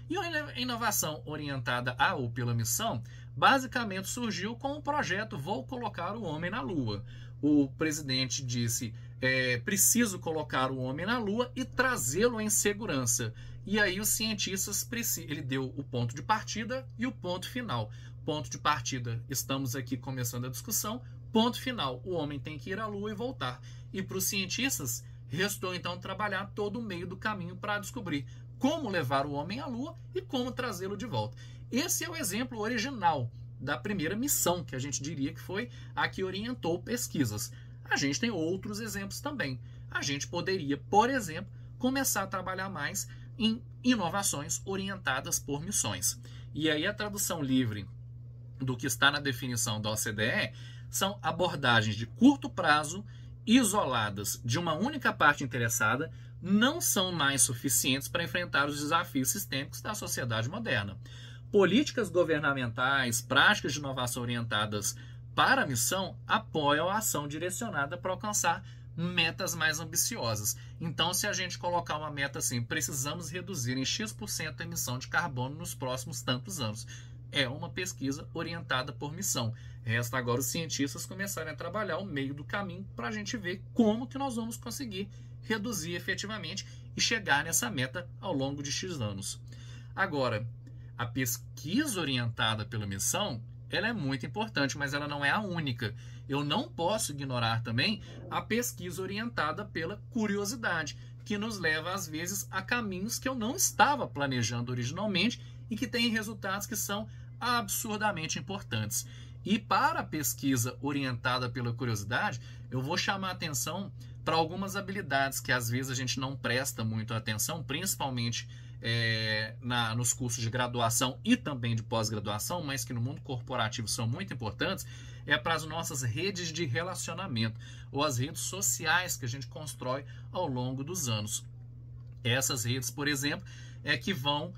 E a inovação orientada a ou pela missão, basicamente surgiu com o projeto Vou Colocar o Homem na Lua. O presidente disse, preciso colocar o homem na Lua e trazê-lo em segurança. E aí os cientistas, ele deu o ponto de partida e o ponto final. Ponto de partida, estamos aqui começando a discussão. Ponto final, o homem tem que ir à Lua e voltar. E para os cientistas, restou então trabalhar todo o meio do caminho para descobrir como levar o homem à Lua e como trazê-lo de volta. Esse é o exemplo original da primeira missão, que a gente diria que foi a que orientou pesquisas. A gente tem outros exemplos também. A gente poderia, por exemplo, começar a trabalhar mais em inovações orientadas por missões. E aí a tradução livre do que está na definição da OCDE são abordagens de curto prazo, isoladas de uma única parte interessada, não são mais suficientes para enfrentar os desafios sistêmicos da sociedade moderna. Políticas governamentais, práticas de inovação orientadas para a missão apoiam a ação direcionada para alcançar metas mais ambiciosas. Então, se a gente colocar uma meta assim, precisamos reduzir em X% a emissão de carbono nos próximos tantos anos. É uma pesquisa orientada por missão. Resta agora os cientistas começarem a trabalhar o meio do caminho para a gente ver como que nós vamos conseguir reduzir efetivamente e chegar nessa meta ao longo de X anos. Agora, a pesquisa orientada pela missão, ela é muito importante, mas ela não é a única. Eu não posso ignorar também a pesquisa orientada pela curiosidade, que nos leva, às vezes, a caminhos que eu não estava planejando originalmente e que têm resultados que são absurdamente importantes. E para a pesquisa orientada pela curiosidade, eu vou chamar a atenção para algumas habilidades que às vezes a gente não presta muito atenção, principalmente nos cursos de graduação e também de pós-graduação, mas que no mundo corporativo são muito importantes, para as nossas redes de relacionamento, ou as redes sociais que a gente constrói ao longo dos anos. Essas redes, por exemplo, que vão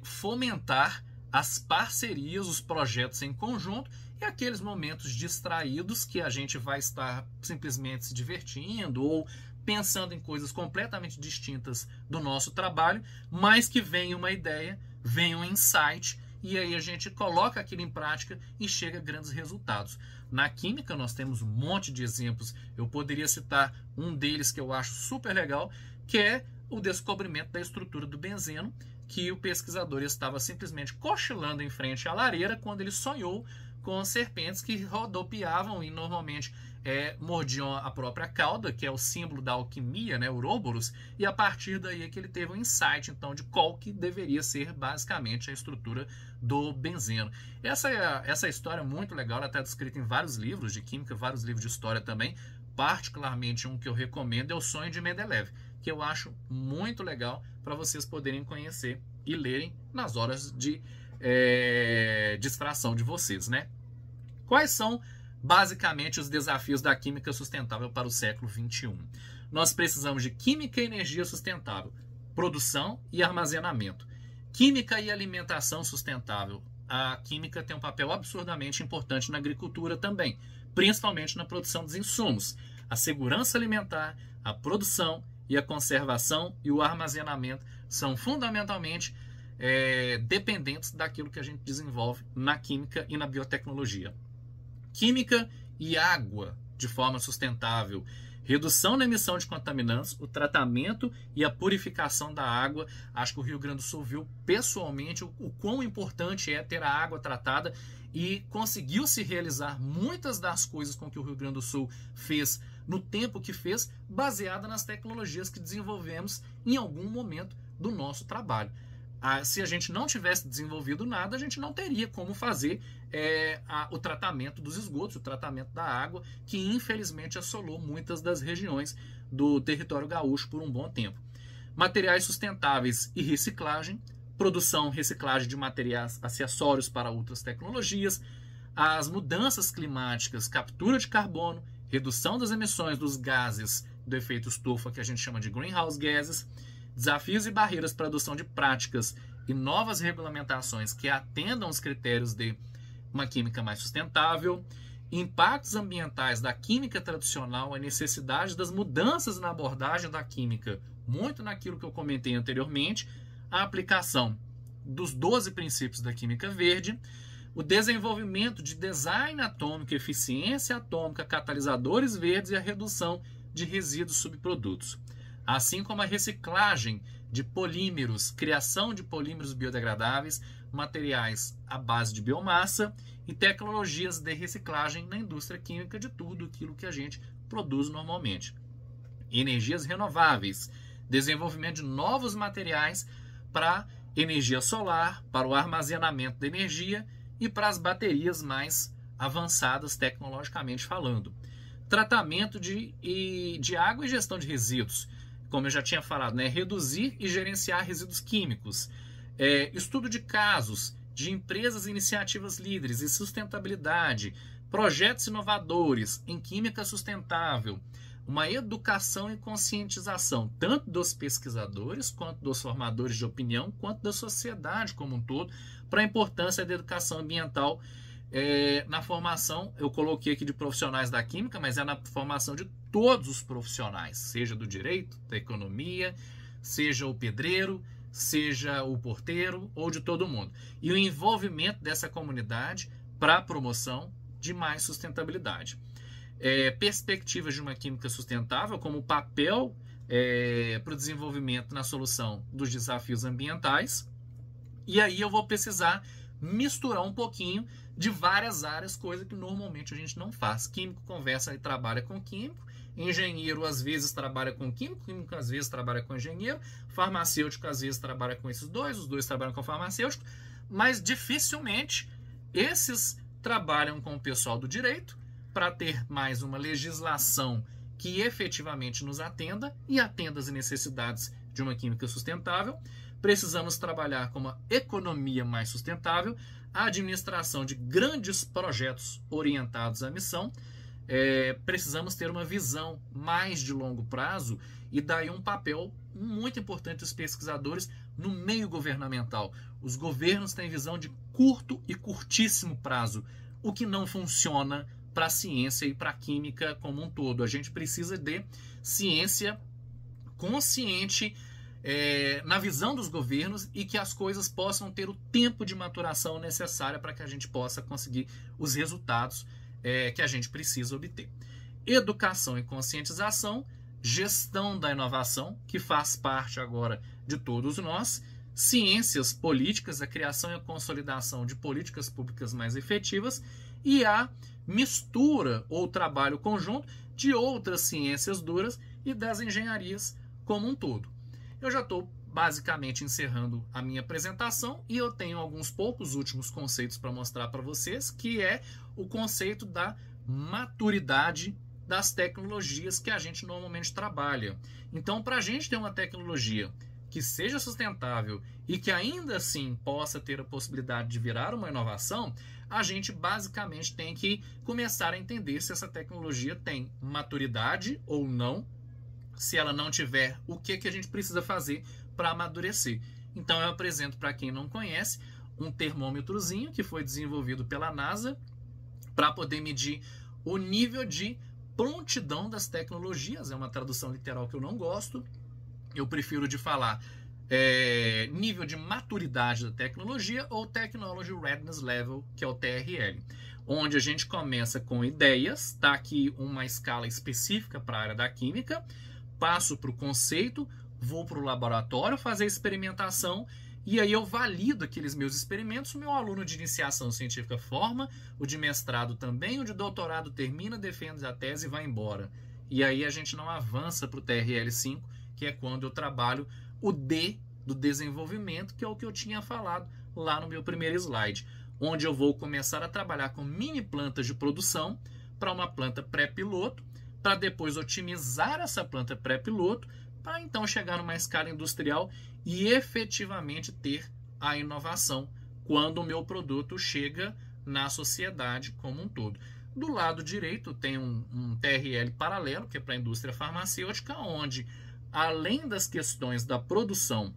fomentar as parcerias, os projetos em conjunto e aqueles momentos distraídos que a gente vai estar simplesmente se divertindo ou pensando em coisas completamente distintas do nosso trabalho, mas que vem uma ideia, vem um insight, e aí a gente coloca aquilo em prática e chega a grandes resultados. Na química nós temos um monte de exemplos. Eu poderia citar um deles que eu acho super legal, que é o descobrimento da estrutura do benzeno, que o pesquisador estava simplesmente cochilando em frente à lareira quando ele sonhou com serpentes que rodopiavam e normalmente mordiam a própria cauda, que é o símbolo da alquimia, né, Ouroboros, e a partir daí é que ele teve um insight então de qual que deveria ser basicamente a estrutura do benzeno. Essa história é muito legal, ela está descrita em vários livros de química, vários livros de história também. Particularmente um que eu recomendo é O Sonho de Mendeleev, que eu acho muito legal para vocês poderem conhecer e lerem nas horas de distração de vocês, né? Quais são basicamente os desafios da química sustentável para o século XXI? Nós precisamos de química e energia sustentável, produção e armazenamento, química e alimentação sustentável. A química tem um papel absurdamente importante na agricultura também, principalmente na produção dos insumos. A segurança alimentar, a produção e a conservação e o armazenamento são fundamentalmente dependentes daquilo que a gente desenvolve na química e na biotecnologia. Química e água de forma sustentável, redução na emissão de contaminantes, o tratamento e a purificação da água. Acho que o Rio Grande do Sul viu pessoalmente o quão importante é ter a água tratada e conseguiu se realizar muitas das coisas com que o Rio Grande do Sul fez no tempo que fez, baseada nas tecnologias que desenvolvemos em algum momento do nosso trabalho. Se a gente não tivesse desenvolvido nada, a gente não teria como fazer o tratamento dos esgotos, o tratamento da água, que infelizmente assolou muitas das regiões do território gaúcho por um bom tempo. Materiais sustentáveis e reciclagem, produção e reciclagem de materiais acessórios para outras tecnologias, as mudanças climáticas, captura de carbono, redução das emissões dos gases do efeito estufa, que a gente chama de greenhouse gases, desafios e barreiras para a adoção de práticas e novas regulamentações que atendam os critérios de uma química mais sustentável, impactos ambientais da química tradicional, a necessidade das mudanças na abordagem da química, muito naquilo que eu comentei anteriormente, a aplicação dos 12 princípios da química verde, o desenvolvimento de design atômico, eficiência atômica, catalisadores verdes e a redução de resíduos subprodutos, assim como a reciclagem de polímeros, criação de polímeros biodegradáveis, materiais à base de biomassa e tecnologias de reciclagem na indústria química de tudo aquilo que a gente produz normalmente. Energias renováveis, desenvolvimento de novos materiais para energia solar, para o armazenamento de energia e para as baterias mais avançadas tecnologicamente falando. Tratamento de água e gestão de resíduos, como eu já tinha falado, né? Reduzir e gerenciar resíduos químicos, estudo de casos de empresas e iniciativas líderes e sustentabilidade, projetos inovadores em química sustentável, uma educação e conscientização, tanto dos pesquisadores, quanto dos formadores de opinião, quanto da sociedade como um todo, para a importância da educação ambiental na formação, eu coloquei aqui de profissionais da química, mas é na formação de todos os profissionais, seja do direito, da economia, seja o pedreiro, seja o porteiro ou de todo mundo. E o envolvimento dessa comunidade para a promoção de mais sustentabilidade. Perspectivas de uma química sustentável como papel para o desenvolvimento na solução dos desafios ambientais. E aí eu vou precisar misturar um pouquinho de várias áreas, coisa que normalmente a gente não faz. Químico conversa e trabalha com químico, engenheiro às vezes trabalha com químico, químico às vezes trabalha com engenheiro, farmacêutico às vezes trabalha com esses dois, os dois trabalham com farmacêutico, mas dificilmente esses trabalham com o pessoal do direito para ter mais uma legislação que efetivamente nos atenda e atenda às necessidades de uma química sustentável. Precisamos trabalhar com uma economia mais sustentável, a administração de grandes projetos orientados à missão. Precisamos ter uma visão mais de longo prazo e daí um papel muito importante dos pesquisadores no meio governamental. Os governos têm visão de curto e curtíssimo prazo, o que não funciona para a ciência e para a química como um todo. A gente precisa de ciência consciente na visão dos governos e que as coisas possam ter o tempo de maturação necessária para que a gente possa conseguir os resultados que a gente precisa obter. Educação e conscientização, gestão da inovação, que faz parte agora de todos nós, ciências políticas, a criação e a consolidação de políticas públicas mais efetivas e a mistura ou trabalho conjunto de outras ciências duras e das engenharias como um todo. Eu já estou basicamente encerrando a minha apresentação e eu tenho alguns poucos últimos conceitos para mostrar para vocês, que é o conceito da maturidade das tecnologias que a gente normalmente trabalha. Então, para a gente ter uma tecnologia que seja sustentável e que ainda assim possa ter a possibilidade de virar uma inovação, a gente basicamente tem que começar a entender se essa tecnologia tem maturidade ou não. Se ela não tiver, o que a gente precisa fazer para amadurecer. Então eu apresento para quem não conhece um termômetrozinho que foi desenvolvido pela NASA para poder medir o nível de prontidão das tecnologias. É uma tradução literal que eu não gosto. Eu prefiro de falar nível de maturidade da tecnologia ou Technology Readiness Level, que é o TRL. onde a gente começa com ideias, tá aqui uma escala específica para a área da química, passo para o conceito, vou para o laboratório fazer experimentação, e aí eu valido aqueles meus experimentos, o meu aluno de iniciação científica forma, o de mestrado também, o de doutorado termina, defende a tese e vai embora. E aí a gente não avança para o TRL5, que é quando eu trabalho o D do desenvolvimento, que é o que eu tinha falado lá no meu primeiro slide, onde eu vou começar a trabalhar com mini plantas de produção para uma planta pré-piloto, para depois otimizar essa planta pré-piloto, para então chegar numa escala industrial e efetivamente ter a inovação quando o meu produto chega na sociedade como um todo. Do lado direito tem um TRL paralelo, que é para a indústria farmacêutica, onde além das questões da produção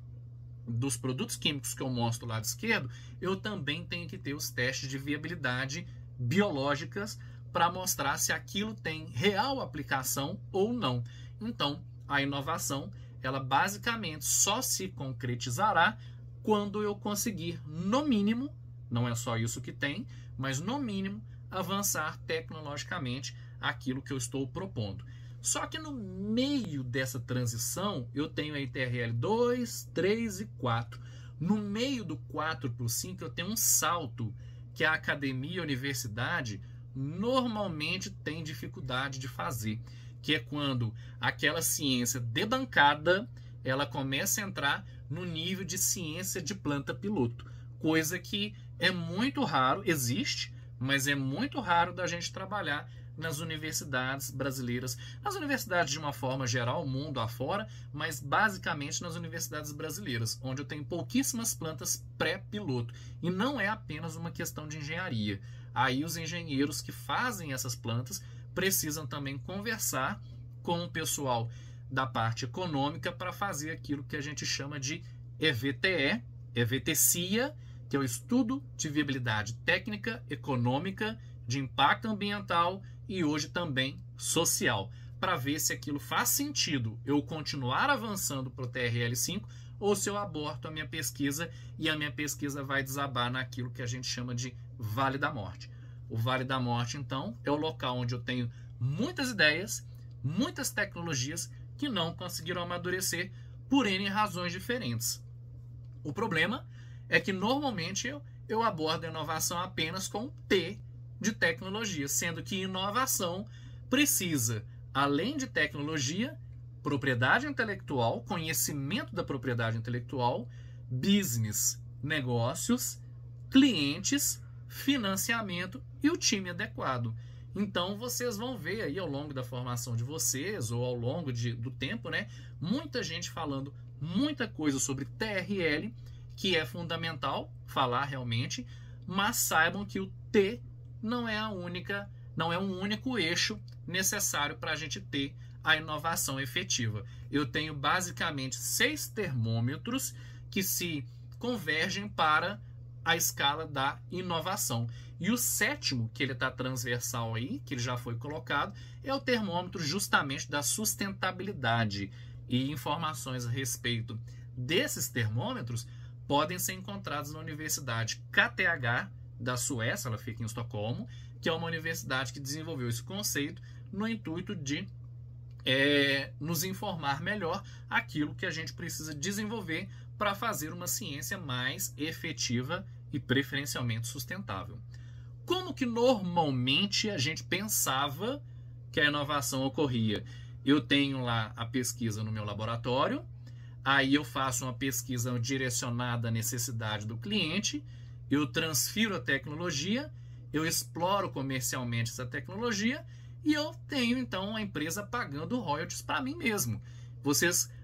dos produtos químicos que eu mostro do lado esquerdo, eu também tenho que ter os testes de viabilidade biológicas para mostrar se aquilo tem real aplicação ou não. Então, a inovação, ela basicamente só se concretizará quando eu conseguir, no mínimo, não é só isso que tem, mas no mínimo, avançar tecnologicamente aquilo que eu estou propondo. Só que no meio dessa transição, eu tenho aí TRL 2, 3 e 4. No meio do 4 para o 5, eu tenho um salto que a academia e a universidade normalmente tem dificuldade de fazer, que é quando aquela ciência debancada, ela começa a entrar no nível de ciência de planta piloto, coisa que é muito raro, existe, mas é muito raro da gente trabalhar nas universidades brasileiras, nas universidades de uma forma geral, mundo afora, mas basicamente nas universidades brasileiras, onde eu tenho pouquíssimas plantas pré-piloto. E não é apenas uma questão de engenharia. Aí os engenheiros que fazem essas plantas precisam também conversar com o pessoal da parte econômica para fazer aquilo que a gente chama de EVTE, EVTCIA, que é o Estudo de Viabilidade Técnica, Econômica, de Impacto Ambiental e hoje também social, para ver se aquilo faz sentido eu continuar avançando para o TRL5 ou se eu aborto a minha pesquisa e a minha pesquisa vai desabar naquilo que a gente chama de Vale da Morte. O Vale da Morte, então, é o local onde eu tenho muitas ideias, muitas tecnologias que não conseguiram amadurecer por N razões diferentes. O problema é que normalmente eu abordo a inovação apenas com T de tecnologia, sendo que inovação precisa, além de tecnologia, propriedade intelectual, conhecimento da propriedade intelectual, business, negócios, clientes, financiamento e o time adequado. Então vocês vão ver aí ao longo da formação de vocês ou ao longo do tempo, né, muita gente falando muita coisa sobre TRL, que é fundamental falar realmente, mas saibam que o T não é um único eixo necessário para a gente ter a inovação efetiva. Eu tenho basicamente 6 termômetros que se convergem para a escala da inovação. E o 7º, que ele está transversal aí, que ele já foi colocado, é o termômetro justamente da sustentabilidade. E informações a respeito desses termômetros podem ser encontradas na Universidade KTH da Suécia, ela fica em Estocolmo, que é uma universidade que desenvolveu esse conceito no intuito de nos informar melhor aquilo que a gente precisa desenvolver para fazer uma ciência mais efetiva e preferencialmente sustentável. Como que normalmente a gente pensava que a inovação ocorria? Eu tenho lá a pesquisa no meu laboratório, aí eu faço uma pesquisa direcionada à necessidade do cliente, eu transfiro a tecnologia, eu exploro comercialmente essa tecnologia e eu tenho então a empresa pagando royalties para mim mesmo.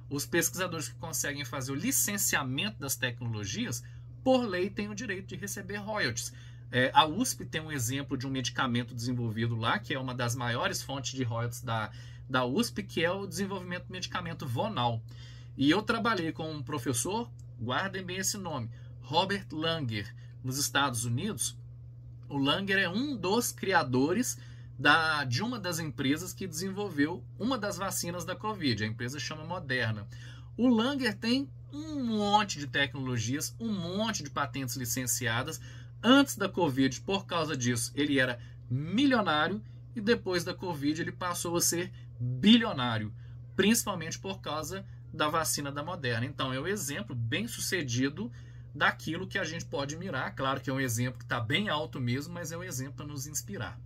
Os pesquisadores que conseguem fazer o licenciamento das tecnologias, por lei, têm o direito de receber royalties. A USP tem um exemplo de um medicamento desenvolvido lá, que é uma das maiores fontes de royalties da USP, que é o desenvolvimento do medicamento Vonal. E eu trabalhei com um professor, guardem bem esse nome, Robert Langer, nos Estados Unidos. O Langer é um dos criadores de uma das empresas que desenvolveu uma das vacinas da Covid. A empresa chama Moderna. O Langer tem um monte de tecnologias, um monte de patentes licenciadas, Antes da Covid, por causa disso, ele era milionário e depois da Covid ele passou a ser bilionário, principalmente por causa da vacina da Moderna. Então é um exemplo bem sucedido daquilo que a gente pode mirar. Claro que é um exemplo que está bem alto mesmo, mas é um exemplo para nos inspirar.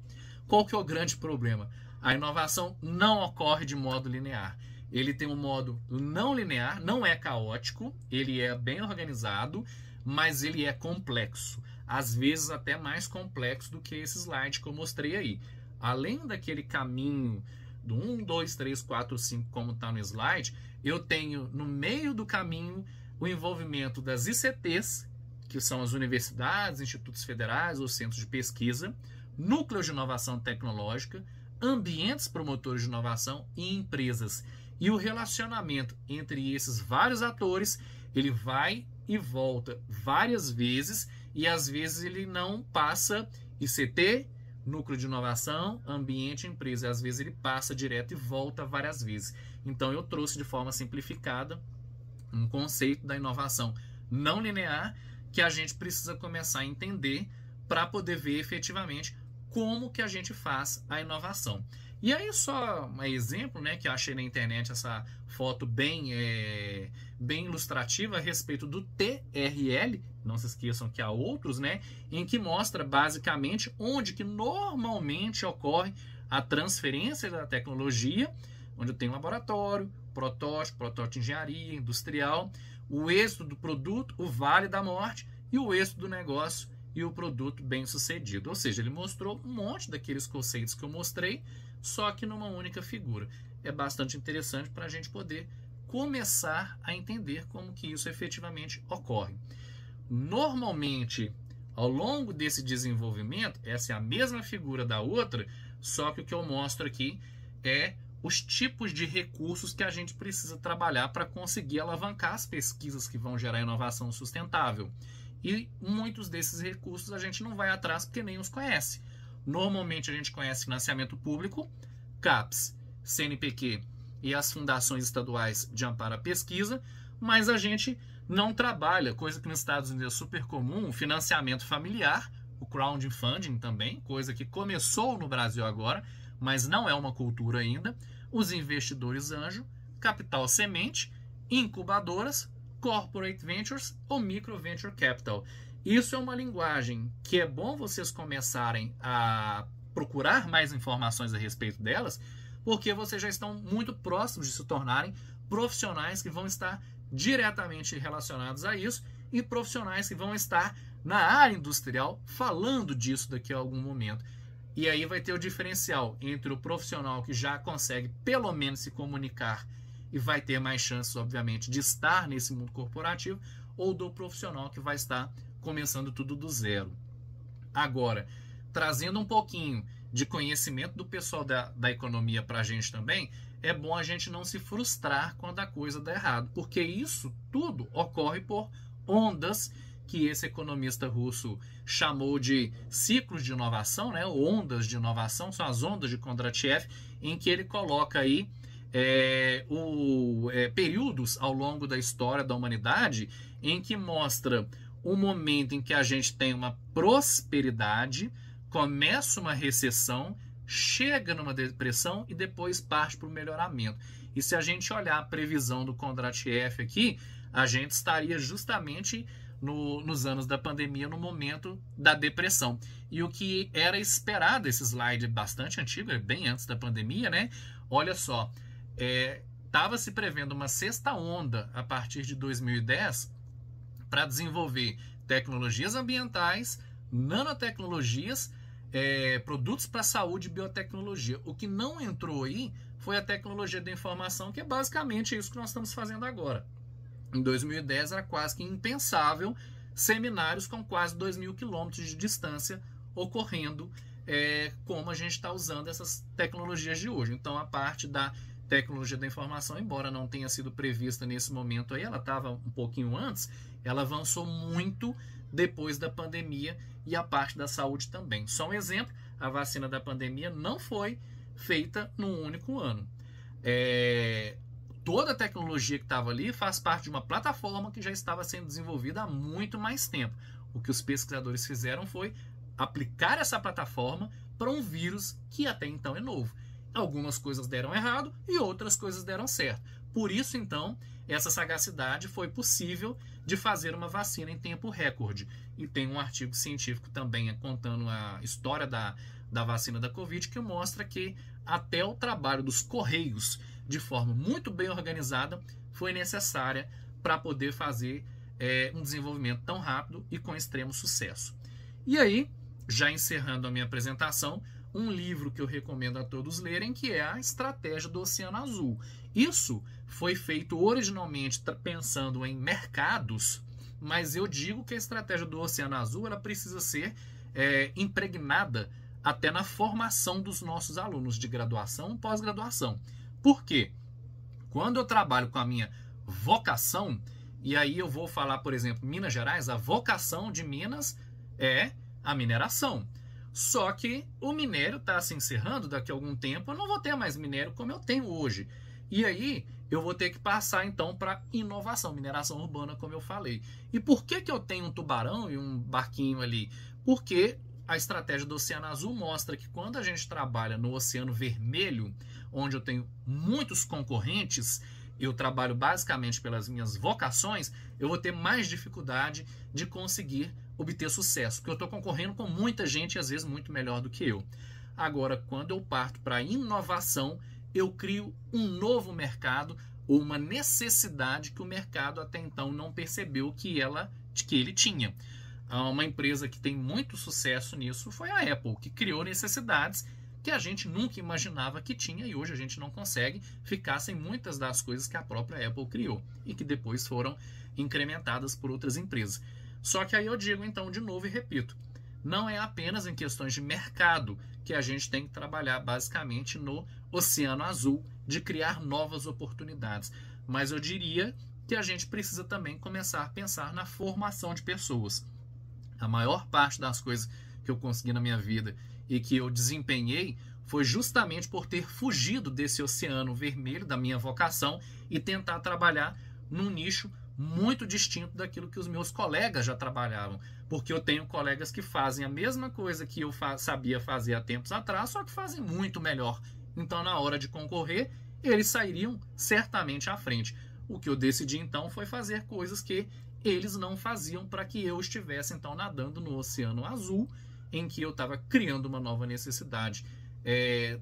Qual que é o grande problema? A inovação não ocorre de modo linear. Ele tem um modo não linear, não é caótico, ele é bem organizado, mas ele é complexo. Às vezes até mais complexo do que esse slide que eu mostrei aí. Além daquele caminho do 1, 2, 3, 4, 5, como está no slide, eu tenho no meio do caminho o envolvimento das ICTs, que são as universidades, institutos federais ou centros de pesquisa, núcleos de inovação tecnológica, ambientes promotores de inovação e empresas. E o relacionamento entre esses vários atores, ele vai e volta várias vezes, e às vezes ele não passa ICT, núcleo de inovação, ambiente, empresa. Às vezes ele passa direto e volta várias vezes. Então eu trouxe de forma simplificada um conceito da inovação não linear que a gente precisa começar a entender para poder ver efetivamente como que a gente faz a inovação. E aí só um exemplo, né, que eu achei na internet essa foto bem ilustrativa a respeito do TRL, não se esqueçam que há outros, né, em que mostra basicamente onde que normalmente ocorre a transferência da tecnologia, onde tem um laboratório, protótipo de engenharia industrial, o êxito do produto, o vale da morte, e o êxito do negócio e o produto bem sucedido. Ou seja, ele mostrou um monte daqueles conceitos que eu mostrei, só que numa única figura. É bastante interessante para a gente poder começar a entender como que isso efetivamente ocorre. Normalmente, ao longo desse desenvolvimento, essa é a mesma figura da outra, só que o que eu mostro aqui é os tipos de recursos que a gente precisa trabalhar para conseguir alavancar as pesquisas que vão gerar inovação sustentável. E muitos desses recursos a gente não vai atrás porque nem os conhece. Normalmente a gente conhece financiamento público, CAPES, CNPq e as fundações estaduais de amparo à pesquisa, mas a gente não trabalha, coisa que nos Estados Unidos é super comum, o financiamento familiar, o crowdfunding também, coisa que começou no Brasil agora, mas não é uma cultura ainda, os investidores anjo, capital semente, incubadoras, corporate ventures ou micro venture capital. Isso é uma linguagem que é bom vocês começarem a procurar mais informações a respeito delas, porque vocês já estão muito próximos de se tornarem profissionais que vão estar diretamente relacionados a isso e profissionais que vão estar na área industrial falando disso daqui a algum momento. E aí vai ter o diferencial entre o profissional que já consegue pelo menos se comunicar e vai ter mais chances, obviamente, de estar nesse mundo corporativo, ou do profissional que vai estar começando tudo do zero. Agora, trazendo um pouquinho de conhecimento do pessoal da economia para a gente também, é bom a gente não se frustrar quando a coisa dá errado, porque isso tudo ocorre por ondas que esse economista russo chamou de ciclos de inovação, né? Ondas de inovação, são as ondas de Kondratiev, em que ele coloca aí períodos ao longo da história da humanidade em que mostra o momento em que a gente tem uma prosperidade, começa uma recessão, chega numa depressão e depois parte para o melhoramento. E se a gente olhar a previsão do Kondratiev aqui, a gente estaria justamente nos anos da pandemia, no momento da depressão. E o que era esperado, esse slide é bastante antigo, é bem antes da pandemia, né? Olha só, estava se prevendo uma sexta onda a partir de 2010 para desenvolver tecnologias ambientais, nanotecnologias, produtos para saúde e biotecnologia. O que não entrou aí foi a tecnologia da informação, que é basicamente isso que nós estamos fazendo agora. Em 2010 era quase que impensável seminários com quase 2.000 quilômetros de distância ocorrendo como a gente está usando essas tecnologias de hoje. Então a parte da tecnologia da informação, embora não tenha sido prevista nesse momento aí, ela estava um pouquinho antes, ela avançou muito depois da pandemia e a parte da saúde também. Só um exemplo, a vacina da pandemia não foi feita num único ano. Toda a tecnologia que estava ali faz parte de uma plataforma que já estava sendo desenvolvida há muito mais tempo. O que os pesquisadores fizeram foi aplicar essa plataforma para um vírus que até então é novo. Algumas coisas deram errado e outras coisas deram certo. Por isso, então, essa sagacidade foi possível de fazer uma vacina em tempo recorde. E tem um artigo científico também contando a história da vacina da Covid, que mostra que até o trabalho dos Correios, de forma muito bem organizada, foi necessária para poder fazer um desenvolvimento tão rápido e com extremo sucesso. E aí, já encerrando a minha apresentação, um livro que eu recomendo a todos lerem, que é A Estratégia do Oceano Azul. Isso foi feito originalmente pensando em mercados, mas eu digo que a estratégia do Oceano Azul ela precisa ser impregnada até na formação dos nossos alunos de graduação e pós-graduação. Por quê? Quando eu trabalho com a minha vocação, e aí eu vou falar, por exemplo, Minas Gerais, a vocação de Minas é a mineração. Só que o minério está se encerrando daqui a algum tempo, eu não vou ter mais minério como eu tenho hoje. E aí eu vou ter que passar então para inovação, mineração urbana, como eu falei. E por que eu tenho um tubarão e um barquinho ali? Porque a estratégia do Oceano Azul mostra que quando a gente trabalha no Oceano Vermelho, onde eu tenho muitos concorrentes, eu trabalho basicamente pelas minhas vocações, eu vou ter mais dificuldade de conseguir obter sucesso, porque eu estou concorrendo com muita gente, às vezes muito melhor do que eu. Agora, quando eu parto para a inovação, eu crio um novo mercado ou uma necessidade que o mercado até então não percebeu que ele tinha. Uma empresa que tem muito sucesso nisso foi a Apple, que criou necessidades que a gente nunca imaginava que tinha e hoje a gente não consegue ficar sem muitas das coisas que a própria Apple criou e que depois foram incrementadas por outras empresas. Só que aí eu digo então de novo e repito, não é apenas em questões de mercado que a gente tem que trabalhar basicamente no Oceano Azul de criar novas oportunidades, mas eu diria que a gente precisa também começar a pensar na formação de pessoas. A maior parte das coisas que eu consegui na minha vida e que eu desempenhei foi justamente por ter fugido desse oceano vermelho, da minha vocação, e tentar trabalhar num nicho muito distinto daquilo que os meus colegas já trabalhavam. Porque eu tenho colegas que fazem a mesma coisa que eu sabia fazer há tempos atrás, só que fazem muito melhor. Então, na hora de concorrer, eles sairiam certamente à frente. O que eu decidi, então, foi fazer coisas que eles não faziam para que eu estivesse, então, nadando no Oceano Azul, em que eu estava criando uma nova necessidade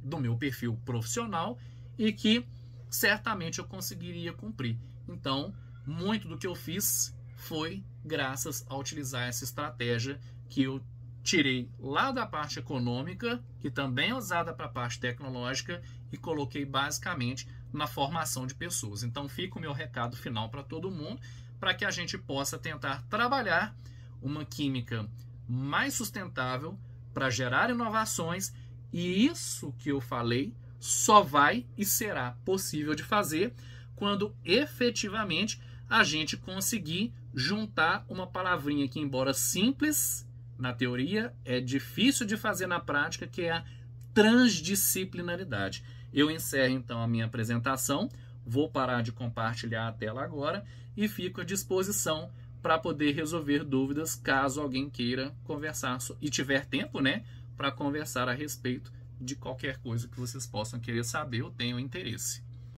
do meu perfil profissional e que certamente eu conseguiria cumprir. Então, muito do que eu fiz foi graças a utilizar essa estratégia que eu tirei lá da parte econômica, que também é usada para a parte tecnológica, e coloquei basicamente na formação de pessoas. Então fica o meu recado final para todo mundo, para que a gente possa tentar trabalhar uma química mais sustentável para gerar inovações, e isso que eu falei só vai e será possível de fazer quando efetivamente a gente conseguir juntar uma palavrinha que, embora simples na teoria, é difícil de fazer na prática, que é a transdisciplinaridade. Eu encerro então a minha apresentação, vou parar de compartilhar a tela agora e fico à disposição para poder resolver dúvidas caso alguém queira conversar e tiver tempo, né, para conversar a respeito de qualquer coisa que vocês possam querer saber ou tenham interesse.